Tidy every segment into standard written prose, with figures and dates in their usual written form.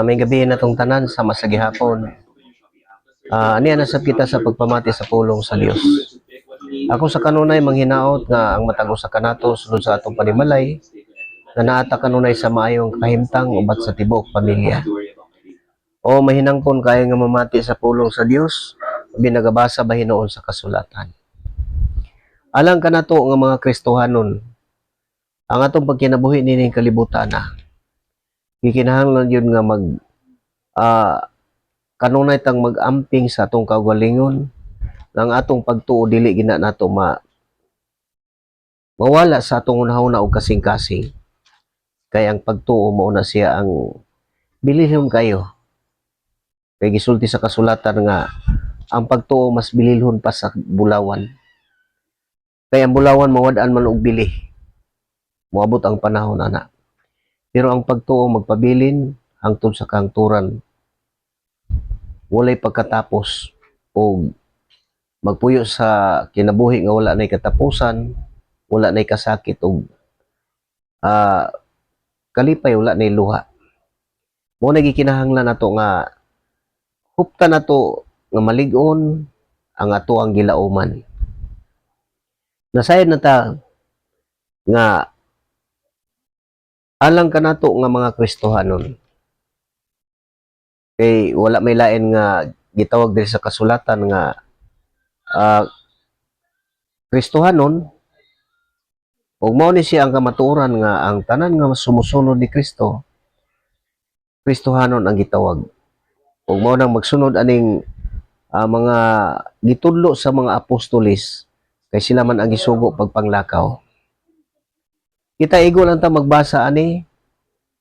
May gabi na tong tanan sa masagihapon. Aniya nasab kita sa pagpamati sa pulong sa Dios. Ako sa kanunay manghinaot nga ang matag usa kanato sulod sa atong panimalay nga naata kanunay sa maayong kahimtang ubat sa tibuok pamilya. O mahinangpon kay nga mamati sa pulong sa Dios, binagabasa ba hinuon sa kasulatan. Alang kanato nga mga Kristohanon, ang atong pagkinabuhi nining kalibutan na gikinahanglan yun nga kanunay tang mag-amping sa atong kaugalingon ng atong pagtuo dili gina nato mawala sa atong unahuna og kasing-kasing. Kay ang pagtuo mao na siya ang bililhon kayo. Kay gisulti sa kasulatan nga ang pagtuo mas bililhon pa sa bulawan. Kay ang bulawan mawad-an man og bili. Moabot ang panahon ana. Pero ang pagtuo magpabilin hangtod sa kahangturan. Walay pagkatapos o magpuyo sa kinabuhi nga wala nay katapusan, wala nay kasakit o kalipay, wala nay luha. Mo na gikinahanglan nato nga huptan nato nga malig-on ang ato ang gilauman. Nasayad na ta nga alang kanato nga mga Kristohanon. Kay wala may lain nga gitawag diri sa kasulatan nga Kristohanon, ug mao ni siya ang kamatuoran nga ang tanan nga sumusunod ni Kristo, Kristohanon ang gitawag. Ug mao nang magsunod aning mga gitudlo sa mga apostolis, kay sila man ang gisugo pagpanglakaw. Kita igo lang ta magbasa ani,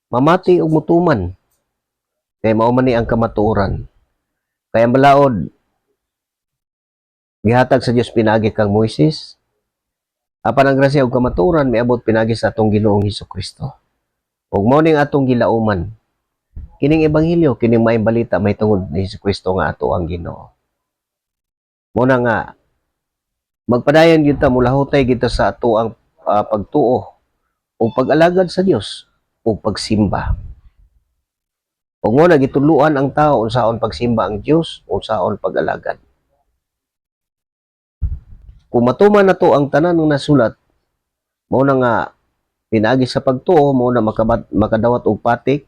mamati ug mutuman. Kay mao man ni ang kamatuoran. Kay ang balaod gihatag sa Dios pinagi kang Moises. Apan ang grasya ug kamatuoran miabot pinagi sa atong Ginoong Hesukristo. Ug mao ning atong gilauman. Kining ebanghelyo, kining maayong balita may tungod ni Hesukristo nga ato ang Ginoo. Mo na nga magpadayon gyud ta mulahutay kita sa ato ang pagtuo o pag-alagad sa Dios o pagsimba. Ug mo na gituluan ang tao unsaon pagsimba ang Dios, unsaon pag-alagad. Kung matuman nato ang tanan ng nasulat, mao na nga pinaagi sa pagtuo, mao na makadawat og patik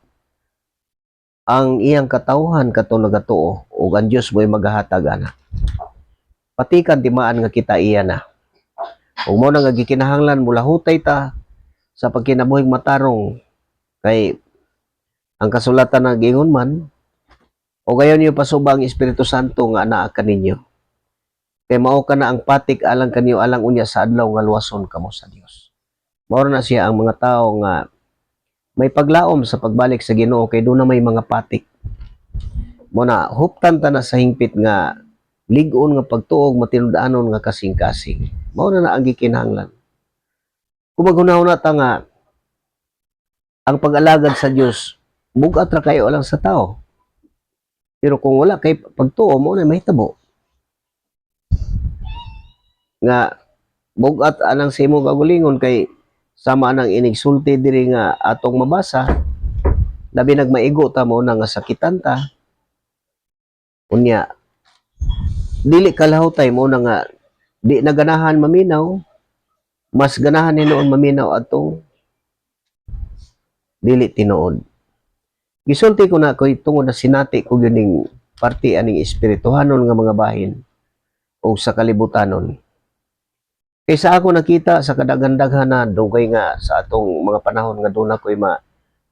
ang iyang katawhan kato nagatuo ug ang Dios mo'y magahatag ana. Patikan timaan nga kita iya na. Ug mao na nga gikinahanglan mulahutay ta sa pagkinabuhing matarong kay ang kasulatan na gingon man o gayon niyo pasubang Espiritu Santo nga anaa kaninyo. Kay mao kana ang patik alang kanyo alang unya sa adlaw nga luwason kamo sa Dios. Mao na siya ang mga tao nga may paglaom sa pagbalik sa Ginoo kay doon na may mga patik. Mo na huptan ta na sa hingpit nga lig-on nga pagtuog matinud-anon nga kasing-kasing. Mao na ang gikinahanglan. Kung maghunahuna ta nga ang pag-alagad sa Dios bugat ra kayo lang sa tao. Pero kung wala kay pagtuo mo na mahitabo. Nga bugat anang sa imong kagulingon kay sama nang inigsulti diri nga atong mabasa, labi nagmaigo ta mo na nga sakitan ta. Unya dili kalahutay mo na nga di naganahan maminaw, mas ganahan ni noon maminaw atong dili tinuod. Gisulti ko na ko'y tungod na sinati ko yuning parte aning espirituhanon nga mga bahin o sa kalibutanon. Kaysa ako nakita sa kadaghan-daghan na dugay nga sa atong mga panahon nga doon ako'y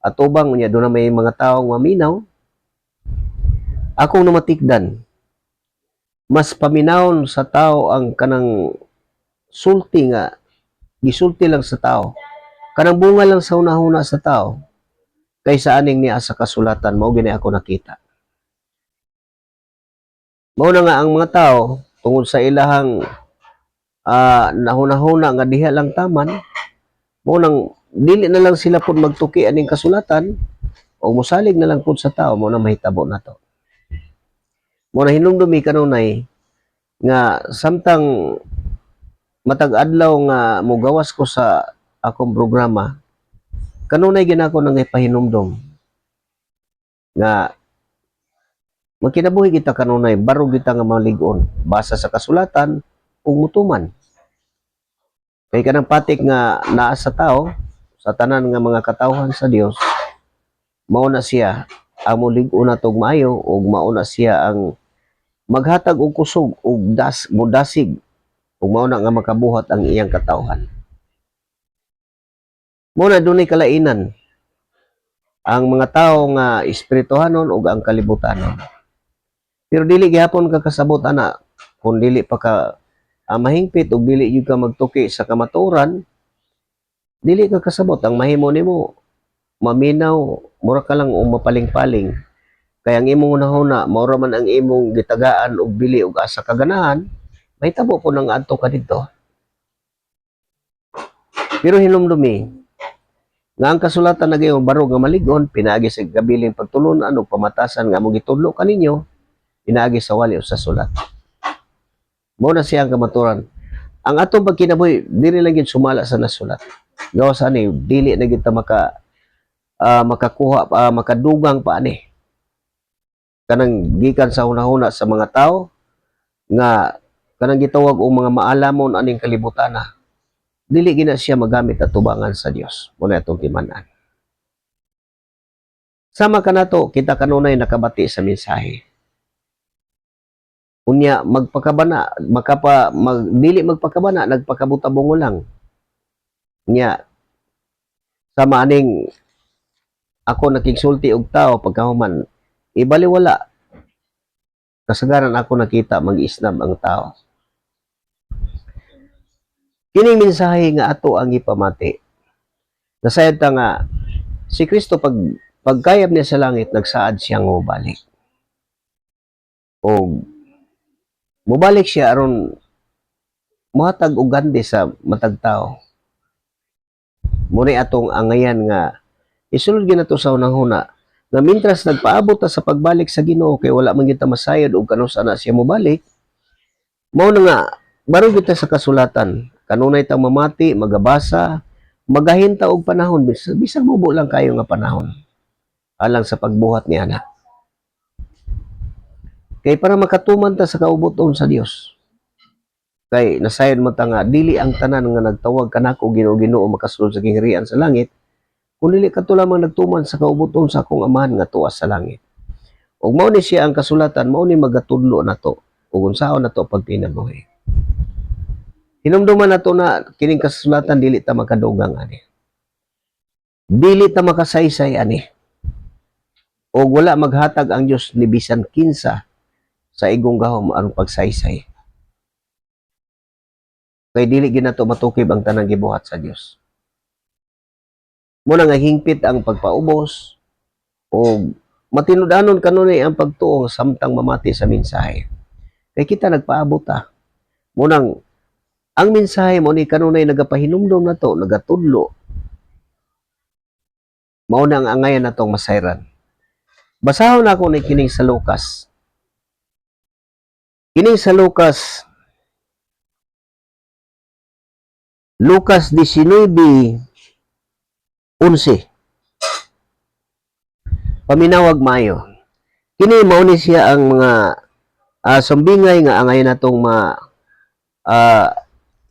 atubang niya, doon na may mga taong maminaw, akong namatikdan. Mas paminawon sa tao ang kanang sulti nga, gisulti lang sa tao. Kanang bunga lang sa una-una sa tao. Kaysa aning niya sa kasulatan, mao gini ako nakita. Mao na nga ang mga tao, tungod sa ilahang nahuna-huna nga diha lang taman, mao nang dili na lang sila pud magtuki aning kasulatan, o musalig na lang pud sa tao, mao na mahitabo na to. Mao na hinumdumi kanunay, nga samtang matag adlaw nga mugawas ko sa akong programa, kanunay ginako nang ipahinumdom nga magkinabuhi kita kanunay baro kita nga malig-on basa sa kasulatan ug mutuman. Kay kanang patik nga naa sa tao sa tanan nga mga katawhan sa Dios, mao na siya ang mulig-on natog maayo ug mao na siya ang maghatag og kusog ug mudasig ug mao na nga makabuhat ang iyang katawhan. Mao na dunay kalainan ang mga tawo nga espirituhanon ug ang kalibutanon. Pero dili gihapon ka kasabot ana kung dili pa ka mahingpit ug dili gyud ka magtuki sa kamatuoran, dili ka kasabot. Ang mahimo nimo maminaw, mura ka lang o mapaling-paling. Kaya ang imong unahuna, maura man ang imong gitagaan og bili og asa kaganahan, mahitabo po nang adto ka dito. Pero hinumdumi nga ang kasulatan na gayon barog nga maligon, pinaagi sa gabiling pagtulunan o pamatasan nga mong gitudlo kaninyo, pinaagi sa wali o sa sulat. Mao na siya ang kamaturan. Ang atong pagkinabuhi, dili lang gid sumala sa nasulat. Gawas ani, dili na gid ta makakuha makadugang pa ani. Kanang gikan sa hunahuna sa mga tao nga kanang gitawag og mga maalamon aning kalibutan na. Dili gina siya magamit at tubangan sa Dios. Muna itong timanan. Sama ka na to, kita kanunay nakabati sa mensahe. Unya, magpakabana, dili magpakabana, nagpakabutabongo lang. Unya, sama aning ako nakigsulti og tao pagkahuman, ibaliwala. Kasagaran ako nakita mag-isnab ang tao. Kining mensahe nga ato ang ipamati. Nasayad ta nga si Kristo pagkayab niya sa langit nagsaad siya nga mobalik. O mobalik siya aron mohatag og gandi sa matag tao. Muni atong angayan nga isulod ginato sa unang-una nga mintras nagpaabot ta sa pagbalik sa Ginoo kay wala man kita masayod og kanus ana siya mobalik. Mao na nga baro kita sa kasulatan. Kanunay tang mamati, magabasa, magahinta og panahon, bisag mubo lang kayo nga panahon. Alang sa pagbuhat ni ana. Kay para makatuman ta sa kaubuton sa Dios. Kay nasayod mo ta nga, dili ang tanan nga nagtawag kanako Ginoo makasulod sa kingharian sa langit, kung dili ka to lamang nagtuman sa kaubuton sa akong amahan nga tuwa sa langit. Ug mao ni siya ang kasulatan, mao ni magatudlo nato ug unsaon nato pagpinabuhi. Hinumduman na to na kining kasulatan dili ta makadugang ani. Dili ta makasaysay ani. O wala maghatag ang Dios ni bisan kinsa sa igong gahom aron pagsaysay. Kay dili ginato matukib ang tanang gibuhat sa Dios. Muna nga hingpit ang pagpaubos o matinud-anon kanunay ang pagtuo samtang mamati sa mensahe. Kay kita nagpaabot ta. Munang ang mensahe mo ni kanunay nagapahinumdom na to, nagatudlo. Mao na ang angayan natong masayran. Basahon ako ni kining sa Lucas. Kining sa Lucas 19:11. Paminawag maayo. Kini mao ni siya ang mga sumbingay nga angayan natong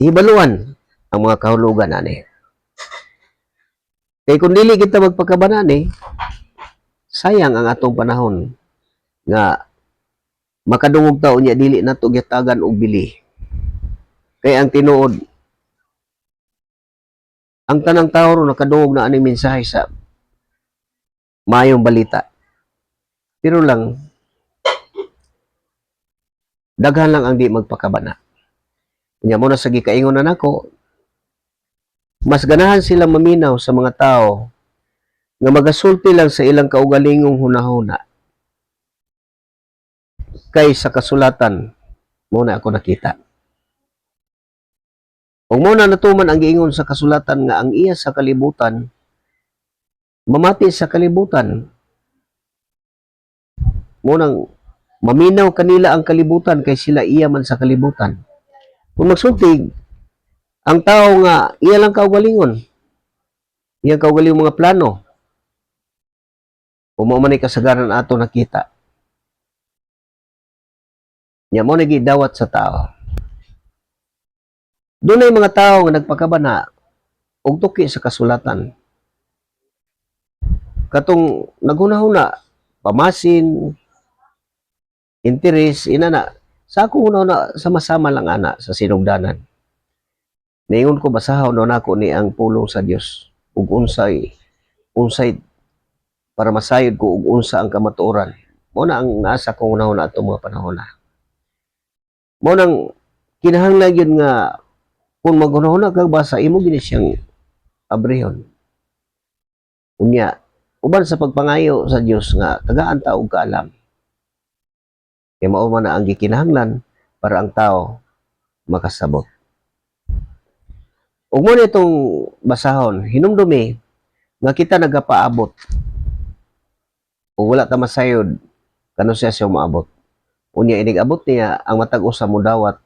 hibaluan ang mga kahulugan ani. Kay kung dili kita magpakabanani, sayang ang atong panahon nga makadungog ta unya dili nato gitagan og bili. Kay ang tinuod ang tanang tawo ro nakadungog na ani mensahe sa maayong balita. Pero lang daghan lang ang di magpakabana. Kanya mo na sa gikaingon na nako, mas ganahan silang maminaw sa mga tao nga magasulti lang sa ilang kaugalingong hunahuna kay sa kasulatan mo na ako nakita. Kung mo na natuman ang giingon sa kasulatan nga ang iya sa kalibutan, mamati sa kalibutan, mo nang maminaw kanila ang kalibutan kay sila iya man sa kalibutan. Kung magsultig, ang tao nga iya lang kaugalingon, iyang kaugaling mga plano, kung mao man ni kasagaran ato nakita. Nya mo nagidawat sa tao. Doon ay mga tao nga nagpakabana og tuki sa kasulatan. Katong naghuna-huna, pamasin, interes, inana, sa ako una sama-sama lang ana sa sinugdanan. Ningon ko basahon na nako ni ang pulong sa Dios ug unsay para masayod ko ug unsa ang kamatuoran. Mao na ang naasa ko una-huna atong mga panahon na. Mao nang kinahanglan gyud nga kung maghuna-huna kag basa imo gini siyang abrehon. Unya, uban sa pagpangayo sa Dios nga tagaan ta og kaalam. Kaya mao man na ang gikinahanglan para ang tao makasabot. Ug mo nitong basahon, hinumdumi nga kita nagapaabot. Ug wala ta masayod kano siya maabot. Unya inig-abot niya ang matag usa mo dawat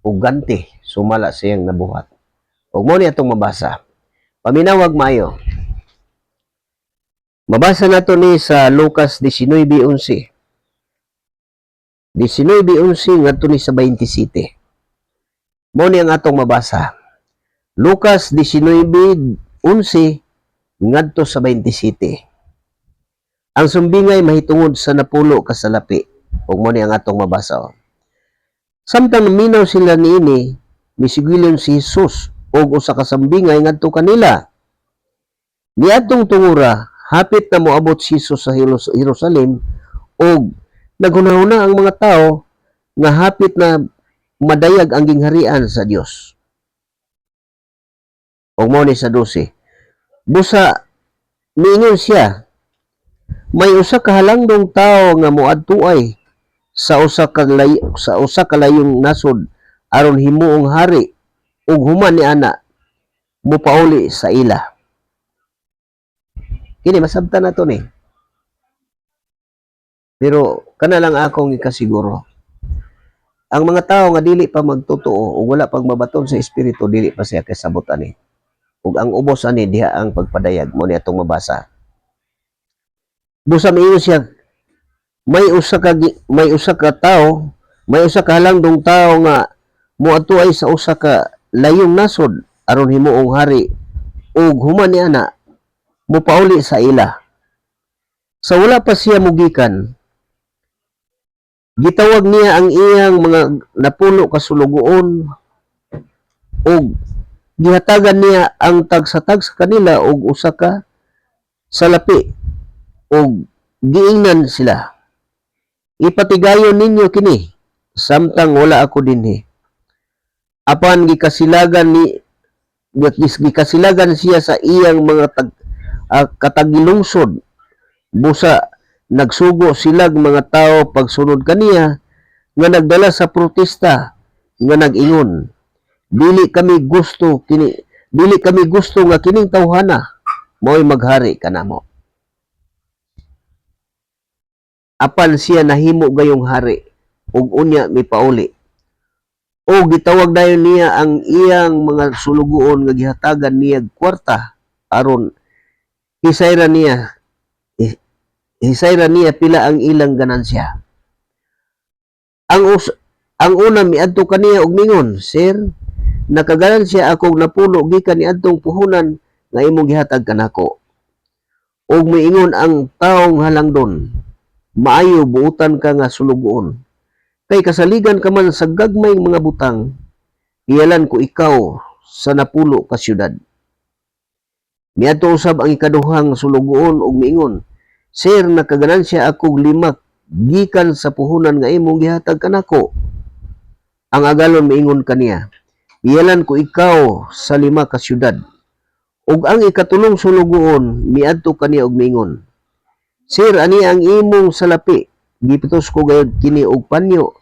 ug ganti sumala siyang nabuhat. Ug mo niya itong mabasa. Paminawag maayo. Mabasa nato ni sa Lucas 19:11. 19:11 ngadto ni sa 27. Mo ni ang atong mabasa. Lucas 19:11 ngadto sa 27. Ang sumbingay mahitungod sa napulo ka salapi. Ug mo ni ang atong mabasa. Samtang minaw sila niini, misigilon si Jesus og usa ka sambingay ngadto kanila. Niadtong tungura, hapit na moabot si Jesus sa Jerusalem og naghunahuna ang mga tao nga hapit na madayag ang gingharian sa Dios. Og mo ni sa 12. Busa miingon siya, may usa ka halangdong tao nga moadtuay sa usa ka layong nasod aron himuong hari ug human ni ana mopauli sa ila. Kini masabtan nato ni. Pero kana lang akong ikasiguro. Ang mga tao nga dili pa magtotoo ug wala pang mabaton sa espiritu dili pa siya kasabot ani. Ug ang ubos ani diha ang pagpadayag mo ni atong mabasa. Busa miingon siya may usa ka halangdong tao nga moadtuay sa usa ka layong nasod aron himuong hari ug human ni ana mopauli sa ila. Sa wala pa siya mugikan, gitawag niya ang iyang mga napulo ka sulugoon ug gihatagan niya ang tag-sa kanila og usa ka salapi ug giingnan sila. Ipatigayon ninyo kini samtang wala ako dinhi. Apan gikasilagan siya sa iyang mga katagilungsod. Busa nagsugo silag mga tao pagsunod kaniya nga nagdala sa protesta nga nag-ingon, dili kami gusto nga kining tawhana mo'y maghari kanamo. Apan siya nahimo gayong hari ug unya mipauli. O gitawag dayon niya ang iyang mga sulugoon nga gihatagan niya kwarta aron hisayra niya pila ang ilang ganansya. Ang una miadto kaniya og mingon, Sir, nakaganansya akong napulo gikan niadtong puhunan nga imong gihatag kanako. Og miingon ang taong halangdon, maayo buutan ka nga sulugoon. Kay kasaligan ka man sa gagmay mga butang, iyalan ko ikaw sa napulo ka syudad. Miadto usab ang ikaduhang sulugoon og miingon, Sir, nakaganansya akong 5 gikan sa puhunan nga imong gihatag kanako. Ang agalon miingon kaniya, iyalan ko ikaw sa 5 ka syudad. Ug ang ikatulong sulugoon miadto kaniya og miingon, Sir, ani ang imong salapi, gipitos ko gayud kini og panyo,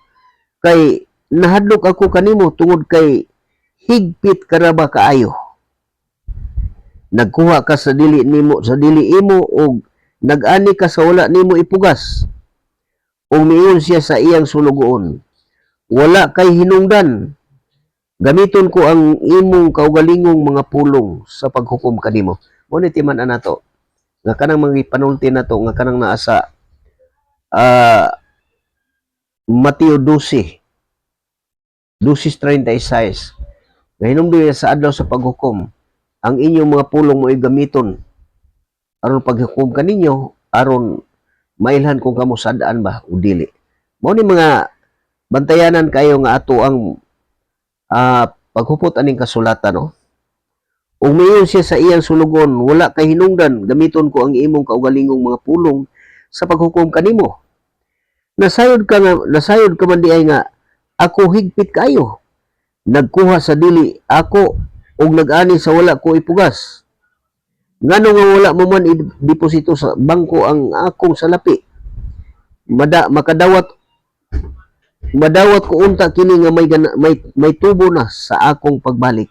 kay nahadlok ako kanimo tungod kay higpit karaba kaayo. Nagkuha ka sa dili imo og nag-ani ka sa wala nimo ipugas. O miingon siya sa iyang sulugoon, wala kay hinungdan, Gamiton ko ang imong kaugalingong mga pulong sa paghukom kanimo. Mo ni timan nato nga kanang mga panulti nato nga kanang naa sa Mateo 12, 12:36. Nga hinumdumi sa adlaw sa paghukom, ang inyong mga pulong mo ay gamiton aron paghukom kaninyo aron mailhan kung kamo sadaan ba o dili. Mao ni mga bantayanan kayo nga ato ang paghupot aning kasulatan, no? Ug mayon siya sa iyang sulugon, wala kay hinungdan, gamiton ko ang imong kaugalingong mga pulong sa paghukom kanimo. Nasayod ka man di ay nga ako higpit kayo. Nagkuha sa dili ako ug nag-ani sa wala ko ipugas. Ngano nga wala mo man i-deposito sa bangko ang akong salapi. Madawat ko unta kini nga may tubo na sa akong pagbalik.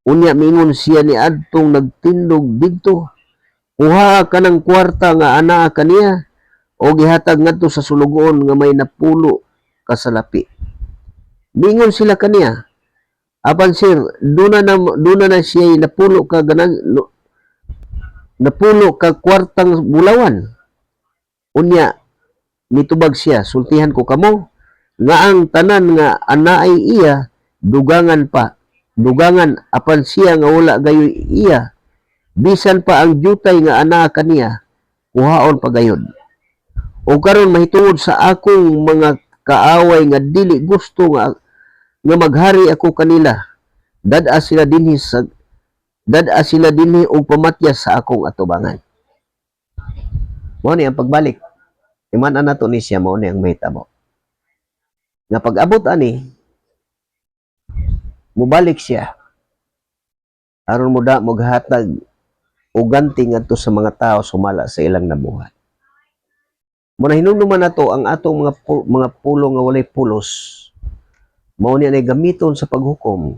Unya mingon siya ni adtong nagtindog didto, kuha ka ng kwarta nga anaa kaniya o gihatag ngadto sa sulugoon nga may napulo ka salapi. Mingon sila kaniya, apan sir, duna na siya napulo ka kwartang bulawan. Unya mitubag siya, sultihan ko kamo nga ang tanan nga anaay iya dugangan apan siya nga wala gayoy iya, bisan pa ang jutay nga ana kaniya kuhaon pa gayod. O karon mahitungod sa akong mga kaaway nga dili gusto nga maghari ako kanila, dad-a sila dinhi og pamatyas sa akong atubangan. Mao ni ang pagbalik, iman nato ni siya, mao ni ang mahitabo nga pag-abot ani mubalik siya aron mo maghatag o ganti ngadto sa mga tao sumala sa ilang nabuhat. Muna hinumduman nato ang atong mga pulong nga walay pulos, mao ni anay gamiton sa paghukom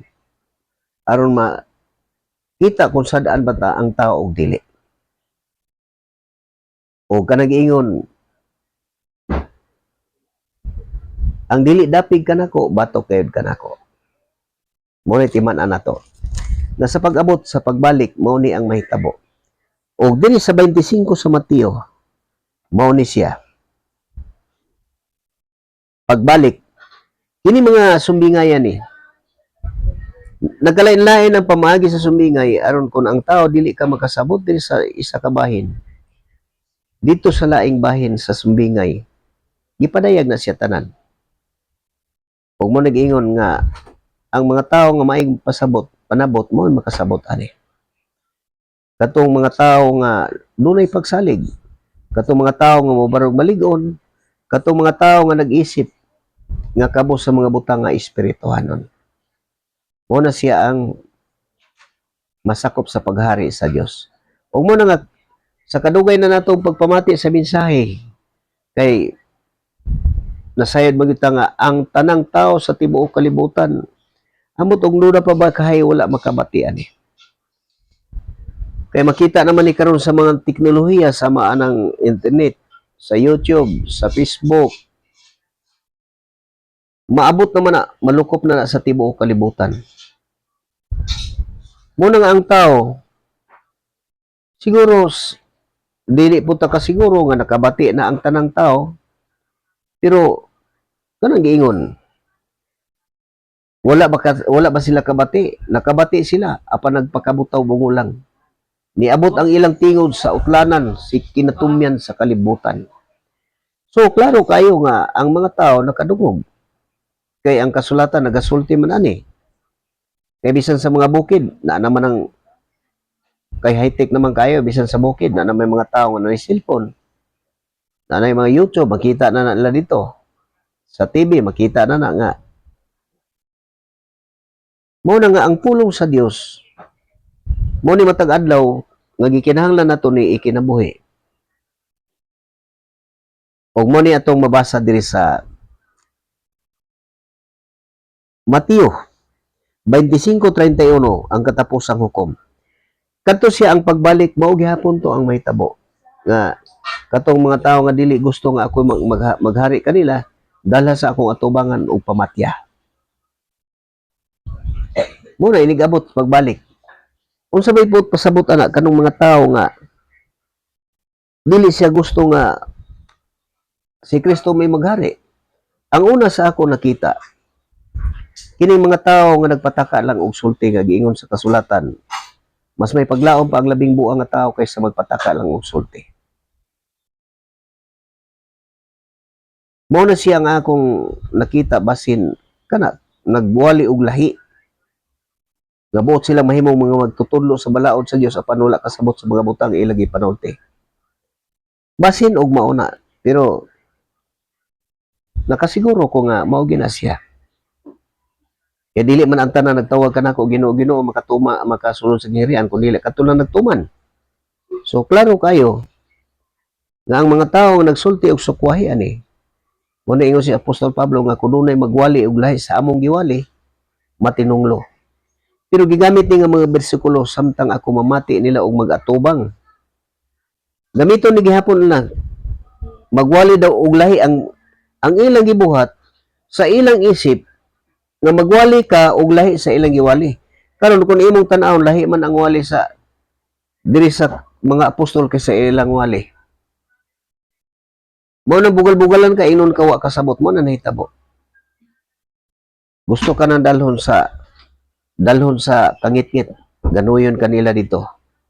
aron makita kung sadaan ba ang tao og dili. O kanang ingon, ang dili dapig kanako batok kayod kanako. Mao ni timan-an nato na sa pag-abot sa pagbalik mao ni ang mahitabo. O dinhi sa 25 sa Mateo mao ni siya pagbalik. Kini mga sumbingayan ni nagkalain-lain ang pamaagi sa sumbingay aron kung ang tao dili ka makasabot diri sa isa ka bahin dito sa laing bahin sa sumbingay, gipadayag na siya tanan. Ug mo nag-ingon nga ang mga tao nga maayong panabot mo makasabot ani. Katong mga tao nga dunay pagsalig, katong mga tao nga mobarog malig-on, katong mga tao nga nag-isip nga kabo sa mga butang nga espirituhanon. Mo na siya ang masakop sa paghari sa Dios. Ug mo na nga sa kadugay na natong pagpamati sa mensahe kay nasayod magita nga ang tanang tao sa tibuok kalibutan amot og luna pa ba kahay wala makabati ani. Kay makita naman ni karon sa mga teknolohiya sa maanang internet, sa YouTube, sa Facebook, maabot naman na malukop na sa tibuok kalibutan. Muna nga ang tao siguro dili po ta kasiguro nga nakabati na ang tanang tao, pero kanang giingon wala ba sila kabati? Nakabati sila apan nagpakabutaw bungulang. Niabot ang ilang tingod sa utlanan si kinatumyan sa kalibutan. So klaro kayo nga ang mga tao nakadungog. Kay ang kasulatan nagasulti man ani. Kay bisan sa mga bukid na naman ang kay high-tech naman kayo, bisan sa bukid na may mga tao nga na cellphone, na mga YouTube, makita na nila dito. Sa TV, makita na nga. Mo na nga ang pulong sa Dios, mo ni matag adlaw nga gikinahanglan nato ni ikinabuhi. Og mo ni atong mabasa diri sa Mateo 25:31 ang katapusang hukom. Kadto siya ang pagbalik mao gihapon to ang mahitabo nga katong mga tao nga dili gusto nga ako maghari kanila dalha sa akong atubangan og pamatya. Mo na inigabot pagbalik. Unsa may pud pasabot ana kanong mga tawo nga dili siya gusto nga si Kristo may maghari. Ang una sa ako nakita, kining mga tawo nga nagpataka lang og sulti nga giingon sa kasulatan, mas may paglaom pa ang labing buang nga tao kaysa magpataka lang og sulti. Mao na siya nga akong nakita basin kana nagbuwali og lahi. Nabuot sila mahimong mga magtutudlo sa balaod sa Dios apan wala kasabot sa mga butang ilagi panulti. Basin og mauna, pero nakasiguro ko nga mao gina siya. Kaya dili man ang tanan nagtawag kanako Ginoo makatuma makasulod sa gingharian kun dili katulang nagtuman. So klaro kayo nga ang mga tawo nagsulti og sukwahi ani. Muna ingon si Apostol Pablo nga kung dunay magwali og lahi sa among giwali, matinunglo. Pero gigamit ni nga mga bersikulo samtang ako mamati nila og mag-atubang. Gamiton ni gihapon lang magwali daw og lahi ang ilang gibuhat sa ilang isip nga magwali ka og lahi sa ilang giwali. Karon kung imong tan-awon lahi man ang wali sa diri sa mga apostol kaysa ilang wali. Mo na bugal-bugalan ka inon ka wa kasabot mo na nahitabo. Gusto ka na dalhon sa kangit-ngit, ganuyon kanila dito.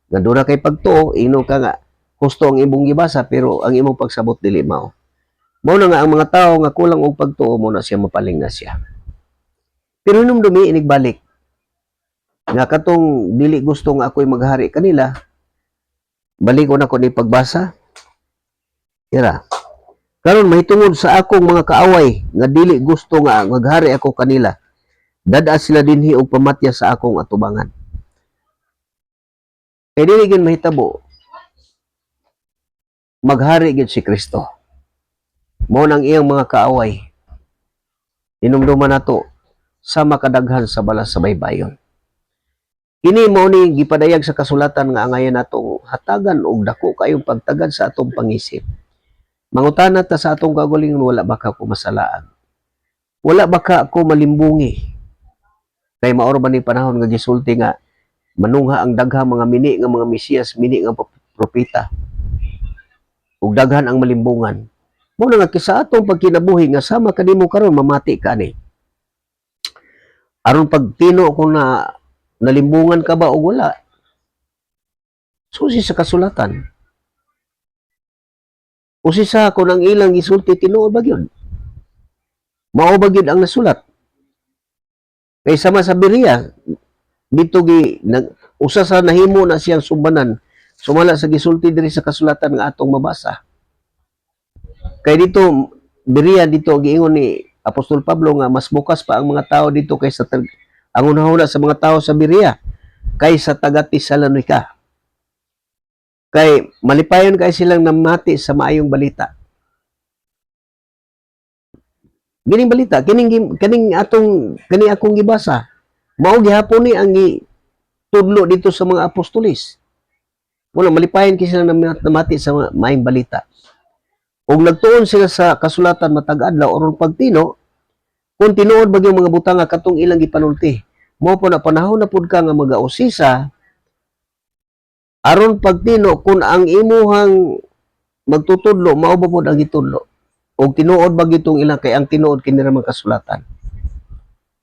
Gandura kay pagtuo, inon ka nga gusto ang imong gibasa pero ang imong pagsabot dili mao. Mao na nga ang mga tawo nga kulang og pagtuo mo na siya mapaling na siya. Pero nung dumi inigbalik nga katong dili gusto nga ako'y maghari kanila, balik ko na ko ni pagbasa. Ira. Karon mahitungod sa akong mga kaaway nga dili gusto nga maghari ako kanila. Dada sila dinhi og pamatya sa akong atubangan. Kay dili gyud mahitabo maghari gyud si Kristo. Mao nang iyang mga kaaway. Inumduman nato sa makadaghan sa balas sa baybayon. Kini mao ni gipadayag sa kasulatan nga angayan natong hatagan og dako kayong pagtagad sa atong pangisip. Mangutana ta sa atong kagalingon, wala ba ka ko masalaan? Wala ba ka ako malimbungi? Kay maoro ba ni panahon nga gisulti nga manungha ang daghang mga mini nga mga Mesiyas, mini nga propeta. Ug daghan ang malimbungan. Mo na nga kisa atong pagkinabuhi nga sama kanimo karon mamati ka ni. Aron pagtino ko na nalimbungan ka ba o wala? Susi sa kasulatan. Usisa ko nang ilang gisulti tinuod ba gyud? Mao ba gyud ang nasulat? Kay sama sa Berea dito usa sa nahimo na siyang subanan sumala sa gisulti diri sa kasulatan nga atong mabasa. Kay dito Berea dito giingon ni Apostol Pablo nga mas bukas pa ang mga tao dito kaysa ang unahuna sa mga tao sa Berea kaysa taga Tesalonica. Kay malipayon kay silang namati sa maayong balita. Gining balita kining akong gibasa. Mao gihapon ni ang tudlo dito sa mga apostolis. Muna malipayon kay sila namati sa maayong balita. Ug nagtuon sila sa kasulatan matag adlaw aron pagtino kung tinuod bagyong mga butang nga katong ilang gipanulti. Mao po na panahon na pud ka nga magausisa aron pagtino kung ang imuhang magtutudlo mao ba pud ang gitudlo og tinuod ba gitong ilang kay ang tinuod kini ra man kasulatan.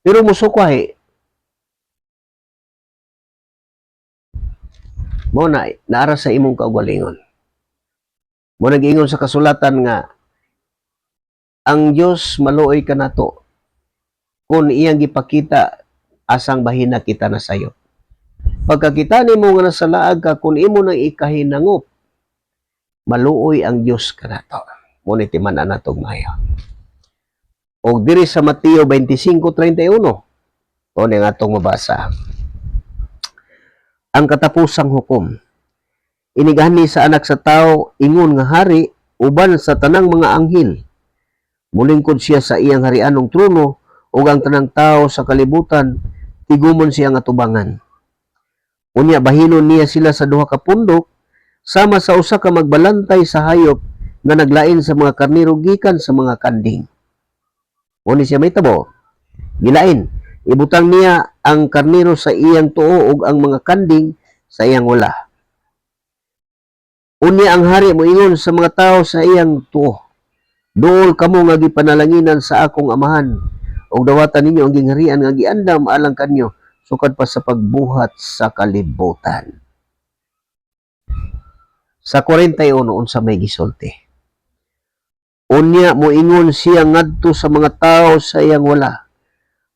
Pero musukwahi mo na naara sa imong kaugalingon. Mo nag-ingon sa kasulatan nga ang Dios maluoy kanato kung iyang gipakita asang bahina kita na sayo. Pagkakita nimo nga nasalaag ka kung imo nang ikahinangop, maluoy ang Dios kanato. Ngunit timan-an natong mayo. Og diri sa Mateo 25:31, o ni nga atong mabasa. Ang katapusang hukom. Inigani sa anak sa tao ingon nga hari uban sa tanang mga anghel. Mulingkod siya sa iyang harianong trono ug ang tanang tao sa kalibutan tigumon siya nga tubangan. Unya bahinon niya sila sa duha ka pundok sama sa usa ka magbalantay sa hayop nga naglain sa mga karnero gikan sa mga kanding. Uni siya may tabo. Gilain Ibutang niya ang karnero sa iyang tuo ug ang mga kanding sa iyang wala. Unya ang hari moingon sa mga tawo sa iyang tuo, duol kamo nga gipanalanginan sa akong amahan, ug dawatan ninyo ang gingharian nga giandam alang kanyo sukad pa sa pagbuhat sa kalibutan. Sa 41 unsa may gisulti. Unya moingon siya ngadto sa mga tawo sa iyang wala,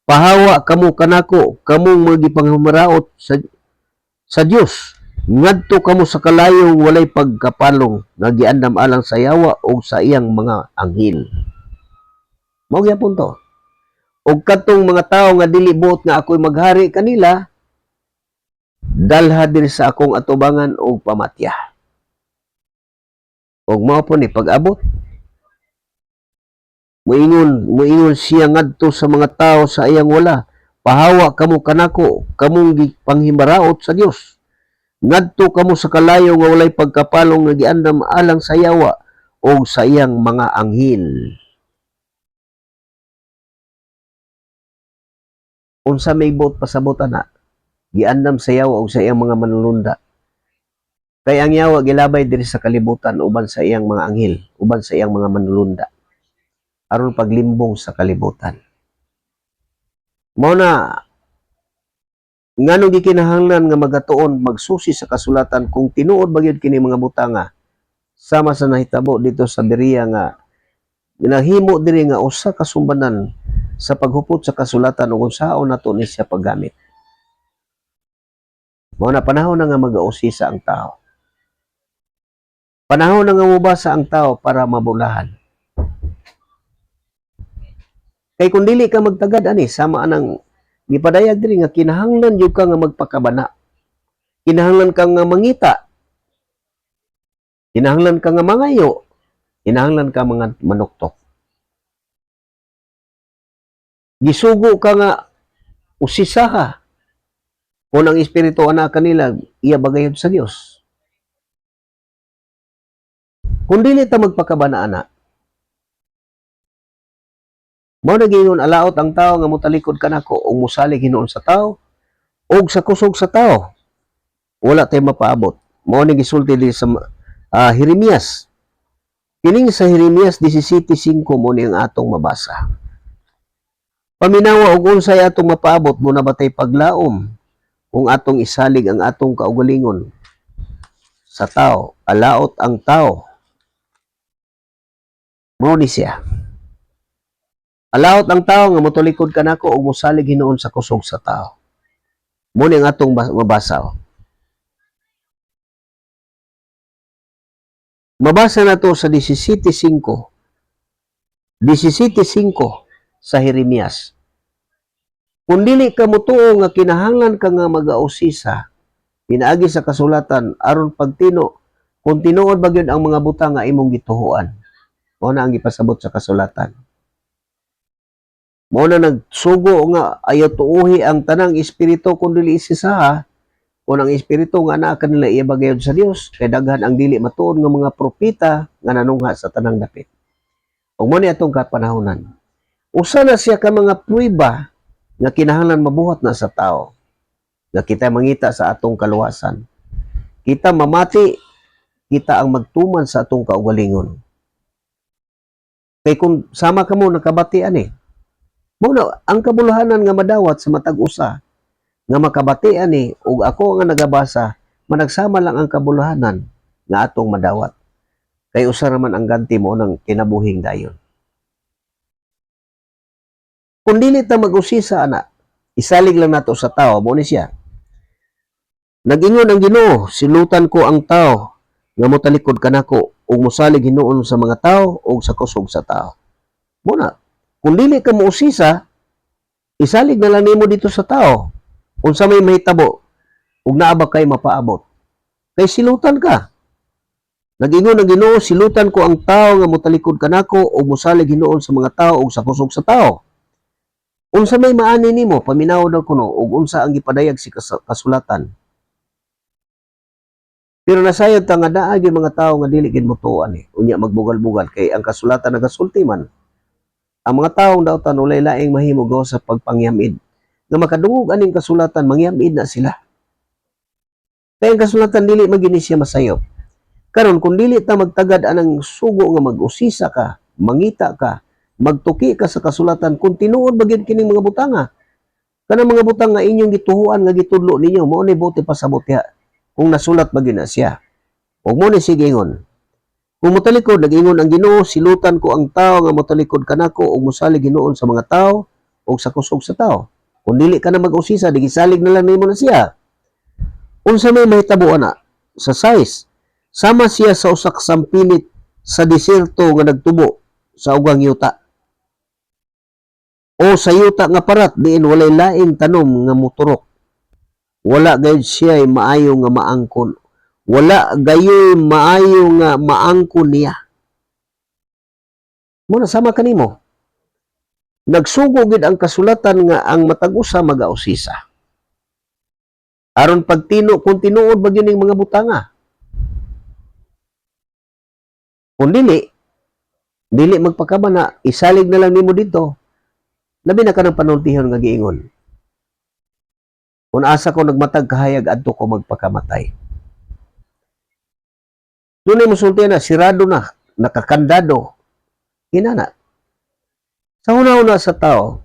pahawa kamo kanako, kamong magipanghamaraot sa Dios. Ngadto kamo sa kalayong walay pagkapalong nga giandam alang sa yawa o sa iyang mga anghel. Mao gyapon to. Og katong mga tawo nga dili buot nga ako'y maghari kanila, dalha diri sa akong atubangan og pamatya. Og mao po ni pag-abot. Moingon siya ngadto sa mga tawo sa iyang wala, pahawa kamo kanako, kamong gipanghimaraot sa Dios. Ngadto kamo sa kalayo nga walay pagkapalong nga giandam alang sa yawa o sa iyang mga anghel. Unsa may bot pasabot ana, giandam sa yawa o sa iyang mga manulunda. Kay ang yawa gilabay diri sa kalibutan uban sa iyang mga anghel, uban sa iyang mga manulunda, aron paglimbong sa kalibutan. Mao na ngano gikinahanglan nga magatuon magsusi sa kasulatan kung tinuod ba gyud kini mga butanga sama sa nahitabo dito sa Berea nga ginahimo diri nga usa ka sumbanan sa paghupot sa kasulatan ug unsaon nato ni siya paggamit. Mao na panahon na nga mag-ausisa ang tao. Panahon na nga mubasa ang tao para mabulahan. Kay kung dili ka magtagad ani sama anang gipadayag diri nga kinahanglan jud ka nga magpakabana. Kinahanglan ka nga mangita. Kinahanglan ka nga mangayo. Kinahanglan ka mga manuktok. Gisugo ka nga usisaha. Kung ang espiritu ana kanila iya bagayod sa Dios. Kung dili ta magpakabana ana, mao na gingon alaot ang tao nga motalikod kanako o musalig hinuon sa tao og sa kusog sa tao. Wala tay mapaabot. Mao ni gisulti di sa Jeremias. Kining sa Jeremias 17:5 mo ni ang atong mabasa. Paminawa og unsay atong mapaabot mo na batay paglaom kung atong isalig ang atong kaugalingon sa tao, alaot ang tao. Mao ni siya. Alaot ang tao nga motulikod kanako og mosalig hinuon sa kusog sa tao. Mao ni ang atong mabasa. Mabasa na to sa 17:5. 17:5 sa Jeremias. Kung dili ka motuo nga kinahanglan ka nga mag-ausisa, pinaagi sa kasulatan aron pagtino, kung tinuod ba gyud ang mga butang nga imong gituhuan. Mao na ang gipasabot sa kasulatan. Mao na nagsugo nga ayaw tuuhi ang tanang espiritu kung dili isisaha, kung ang espiritu nga naa kanila iya bagayod sa Dios, kay daghan ang dili matuod nga mga propeta nga nanungha sa tanang dapit. Ug mo ni atong kapanahonan. Usa na siya ka mga prueba nga kinahanglan mabuhat na sa tao. Nga kita mangita sa atong kaluwasan. Kita mamati, kita ang magtuman sa atong kaugalingon. Kay kung sama ka mo nakabatian muna, ang kabuluhanan nga madawat sa matag usa nga makabatian ug ako nga nagabasa, managsama lang ang kabuluhanan nga atong madawat. Kay usa raman ang ganti mo ng kinabuhing dayon. Kung dili ta mag-usisa ana, isalig lang nato sa tao, mo ni siya. Nag-ingon ang Ginoo, silutan ko ang tao nga motalikod kanako ug mosalig hinuon sa mga tao ug sa kusog sa tao. Muna, kung dili ka mo usisa, isalig na lang nimo dito sa tao. Unsa may mahitabo ug naa ba kay mapaabot. Kay silutan ka. Nag-ingon ang Ginoo, silutan ko ang tao nga motalikod kanako ug mosalig hinuon sa mga tao ug sa kusog sa tao. Unsa may maani nimo, paminaw daw kuno ug unsa ang gipadayag si kasulatan. Pero nasayod ta nga naa gyud mga tao nga dili gid motuan unya magbugal-bugal kay ang kasulatan nagasulti man. Ang mga taong daotan walay laing mahimo gawas sa pagpangyamid nga makadungog aning kasulatan mangyamid na sila. Kaya ang kasulatan dili magini siya masayop. Karon kung dili ta magtagad anang sugo nga mag-usisa ka, mangita ka, magtuki ka sa kasulatan kung tinuod ba gyud kining mga butanga. Kanang mga butang nga inyong gituhuan nga gitudlo ninyo mao ni bote pasabot diha kung nasulat ba gyud na siya. Ug mo ni sigingon. Kung motalikod nag-ingon ang Ginoo, silutan ko ang tao nga motalikod kanako ug mosalig hinuon sa mga tao ug sa kusog sa tao. Kung dili ka na mag-usisa, digisalig na lang nimo na siya. Unsa may mahitabo ana sa size, sama siya sa usa ka sampinit sa desierto nga nagtubo sa ugang yuta. O sa yuta nga parat diin walay laing tanom nga moturok. Wala gayud siya maayo nga maangkon. Wala gayoy maayo nga maangkon niya. Muna sama kanimo. Nagsugo gid ang kasulatan nga ang matag usa magausisa. Aron pagtino kung tinuod ba gyud ning mga butanga. Kung dili magpakaba na isalig na lang nimo dito. Labi na ka ng panultihon nga giingon. Kung asa ko nagmatag kahayag adto ko magpakamatay. Doon mo sulti na, sirado na, nakakandado. Inana. Sa una-una sa tao,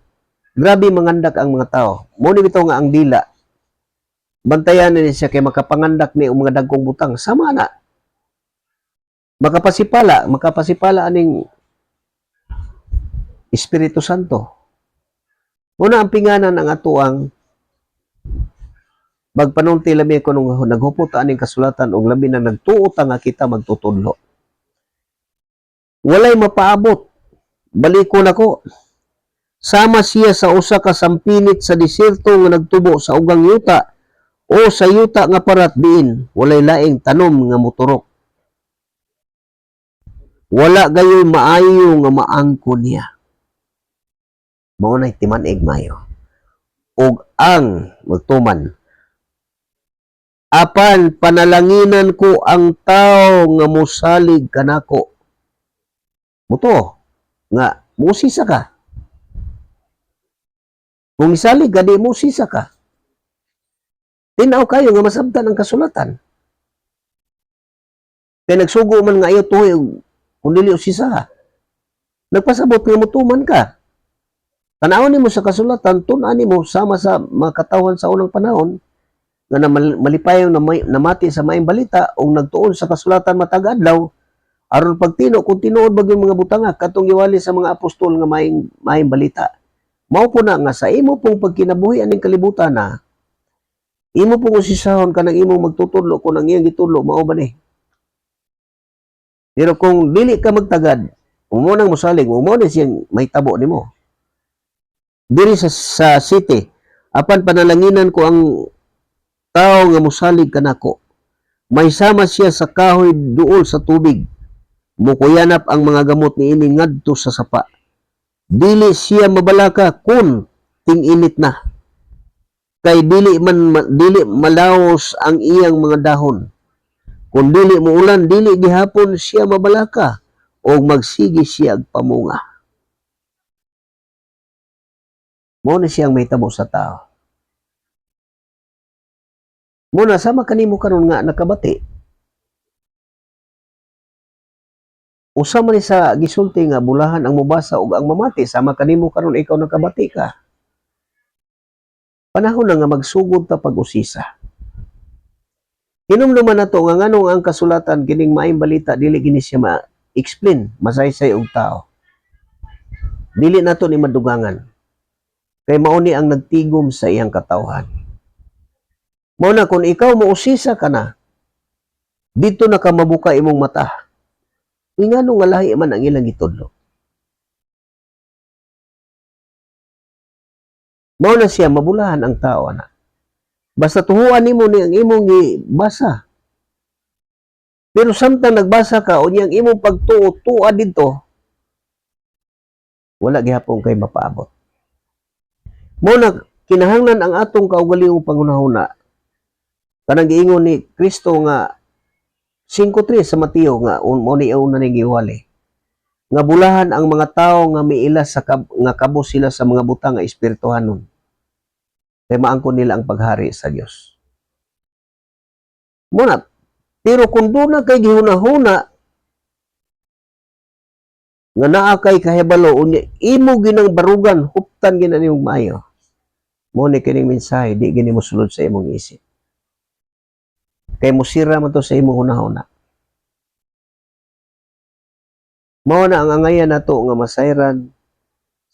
grabe mangandak ang mga tao. Muna bitaw nga ang dila. Bantayan na siya kay makapangandak ni mga dagkong butang. Sama na. Makapasipala aning Espiritu Santo. Una ang pinganan ang atuang magpanulti labi ko nung naghupot aning kasulatan og labi na nagtuo ta nga kita magtutudlo. Walay mapaabot. Baliko nako. Sama siya sa usa ka sampinit sa desierto nga nagtubo sa ugang yuta o sa yuta nga parat diin walay laing tanom nga moturok. Wala gayoy maayo nga maangkon niya. Mao nay timanig mayo. Og ang magtuman apan panalanginan ko ang tao nga mosalig kanako. Muto nga musisa ka. Kung isalig ka, di musisa ka. Tinaw kayo nga masabtan ang kasulatan. Kaya nagsugo man nga ayaw tuhoy kung dili usisa ka. Nagpasabot nga mutuman ka. Tanawon nimo sa kasulatan, tun-an nimo sama sa mga katawan sa unang panahon nga malipayon na namati sa maayong balita o nagtuon sa kasulatan matag adlaw aron pagtino kung tinuod ba yung mga butanga katong giwali sa mga apostol nga maayong balita. Mao po na nga sa imo pong pagkinabuhi aning kalibutan na imo pong usisahon kanang imong magtutudlo kung ang iyang gitudlo mao ba ni. Pero kung dili ka magtagad, umunang mosalig, umunang siyang mahitabo nimo. Diri sa city, apan panalanginan ko ang tao nga mosalig kanako. May sama siya sa kahoy duol sa tubig. Mukuyanap ang mga gamot ni ini ngadto sa sapa. Dili siya mabalaka kun ting-init na. Kay dili malaos ang iyang mga dahon. Kung dili mo ulan, dili gihapon siya mabalaka o magsigi siya pamunga. Mo na siyang mahitabo sa tao. Muna, sama kanimo karon nga nakabati. Usa man sa gisulti nga bulahan ang mubasa ug ang mamati, sama kanimo karon ikaw nakabati ka. Panahon na nga magsugod ta pag-usisa. Hinumduman nato nga nganong ang kasulatan kining maayong balita dili gini siya ma-explain, masaysay og tao. Dili nato ni madugangan. Kay mao ni ang nagtigom sa iyang katawhan. Mao na kung ikaw mousisa ka na, dito na ka mabuka imong mata. Ingano nga lahi man ang ilang gitudlo. Mao na siya mabulahan ang tao na. Basta tuhuan nimo ni ang imong gibasa. Pero samtang nagbasa ka o niyang imong pagtuo-tuwa dito, wala gihapon kay mapaabot. Mao na kinahanglan ang atong kaugalingong pangunahuna. Kanang giingon ni Kristo nga 5:3 sa Mateo nga mo ni una ni giwali. Nga bulahan ang mga tao nga miila sa nga kabo sila sa mga butang nga espirituhanon. kay maangkon nila ang paghari sa Dios. Muna, pero kung doon na kay gihuna-huna nga naa kay kahibalo unya imo ginang barugan huptan gina nimong maayo. Mo ni kining mensahe di gini mosulod sa imong isip. Kay musira man to sa imong hunahuna. Mao na ang angayan nato nga masayran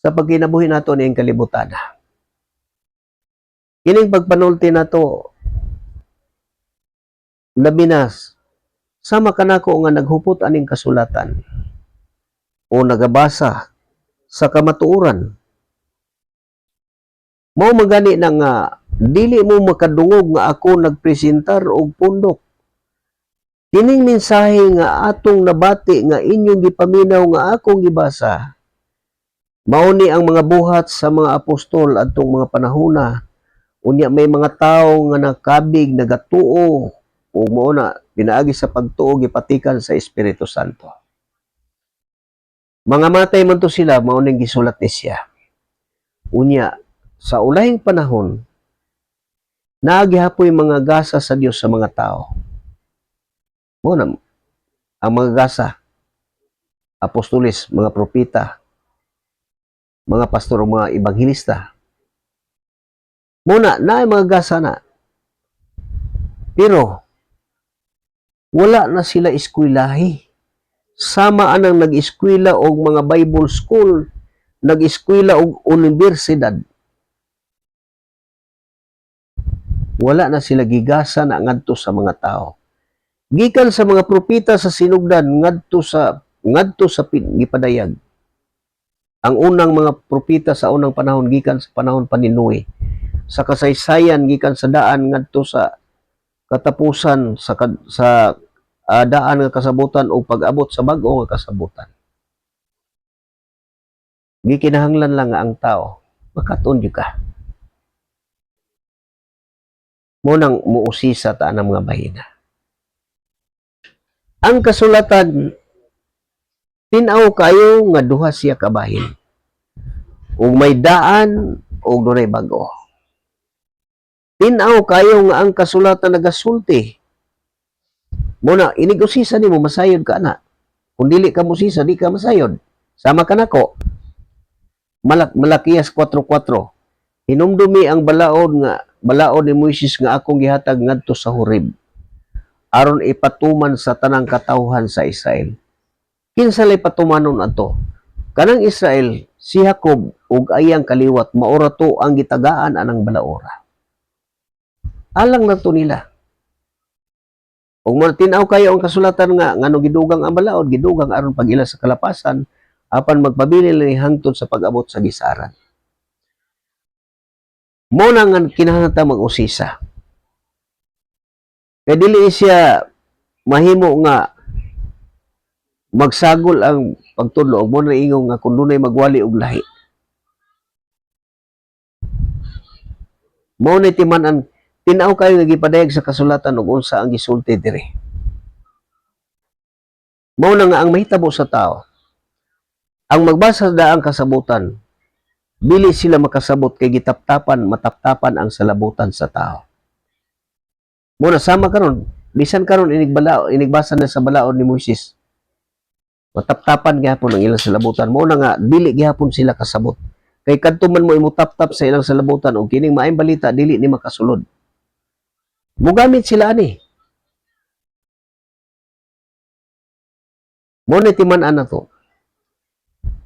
sa pagkinabuhi nato ning kalibutan. Kining pagpanulti nato labi na sama kanako nga naghupot aning kasulatan o nagabasa sa kamatuoran. Mao magani na nga dili mo makadungog nga ako nagpresentar og pundok. Kining mensahe nga atong nabati nga inyong gipaminaw nga akong gibasa, mao ni ang mga buhat sa mga apostol adtong mga panahona. Unya may mga tawo nga nakabig, nagatuo, o mao na pinaagi sa pagtuo gipatikan sa Espiritu Santo. Mga matay man to sila, mao ning gisulat ni siya. Unya, sa ulahing panahon, naagihapoy mga gasa sa Dios sa mga tao. Muna, ang mga gasa, apostolis, mga propita, mga pastor o mga ebanghilista. Muna, na mga gasa na. Pero, wala na sila eskwelahi. Sama anang nag-eskwela o mga Bible school, nag-eskwela o universidad. Wala na sila gigasa na ngadto sa mga tao. Gikan sa mga propita sa sinugdan ngadto sa gipadayag. Ang unang mga propita sa unang panahon gikan sa panahon pa ni Noe. Sa kasaysayan gikan sa daan ngadto sa katapusan sa daan nga kasabutan o pag-abot sa bag-o nga kasabutan. Gikinahanglan lang nga ang tao makaton jud ka. Mo nang muusisa ta ang mga bahina. Ang kasulatan, tinaw kayo nga duha siya kabahin. Ug may daan ug dunay bag-o. Tinaw kayo nga ang kasulatan nagasulti. Muna, inig-usisa nimo masayod ka na. Kung dili ka musisa, di ka masayod. Sama ka nako. Malakiyas 4:4. Hinumdumi ang balaod ni Moises nga akong gihatag ngadto sa Horeb, aron ipatuman sa tanang katawhan sa Israel. Kinsa lay patumanon ato? Kanang Israel, si Jacob ug ayang kaliwat maura to ang gitagaan anang balaora. Alang na to nila. Ug mo tin-aw kayo ang kasulatan nga ngano gidugang ang balaod, gidugang aron pag-ila sa kalapasan apan magpabili ni hangtod sa pag-abot sa gisaran. Mo na nga kinahanglan mag-usisa. Kaya dili siya mahimo nga magsagol ang pagtudlo. Mo na ingong nga kung dunay magwali og lahi. Mo na timan-an tinaw kayo nga gipadayag sa kasulatan ug unsa ang gisulti diri. Mao na nga ang mahitabo sa tao. Ang magbasa sa daang kasabutan, dili sila makasabot kay mataptapan ang salabutan sa tao. Muna sama karon, bisan karon inigbasa na sa balaod ni Moises. Mataptapan gyapon ang ilang salabutan. Mo na nga dili gyapon sila kasabot. Kay kadto man mo imutaptap sa ilang salabutan og kining maayong balita dili ni makasulod. Mugamit sila ani. Mo ni timan-an nato.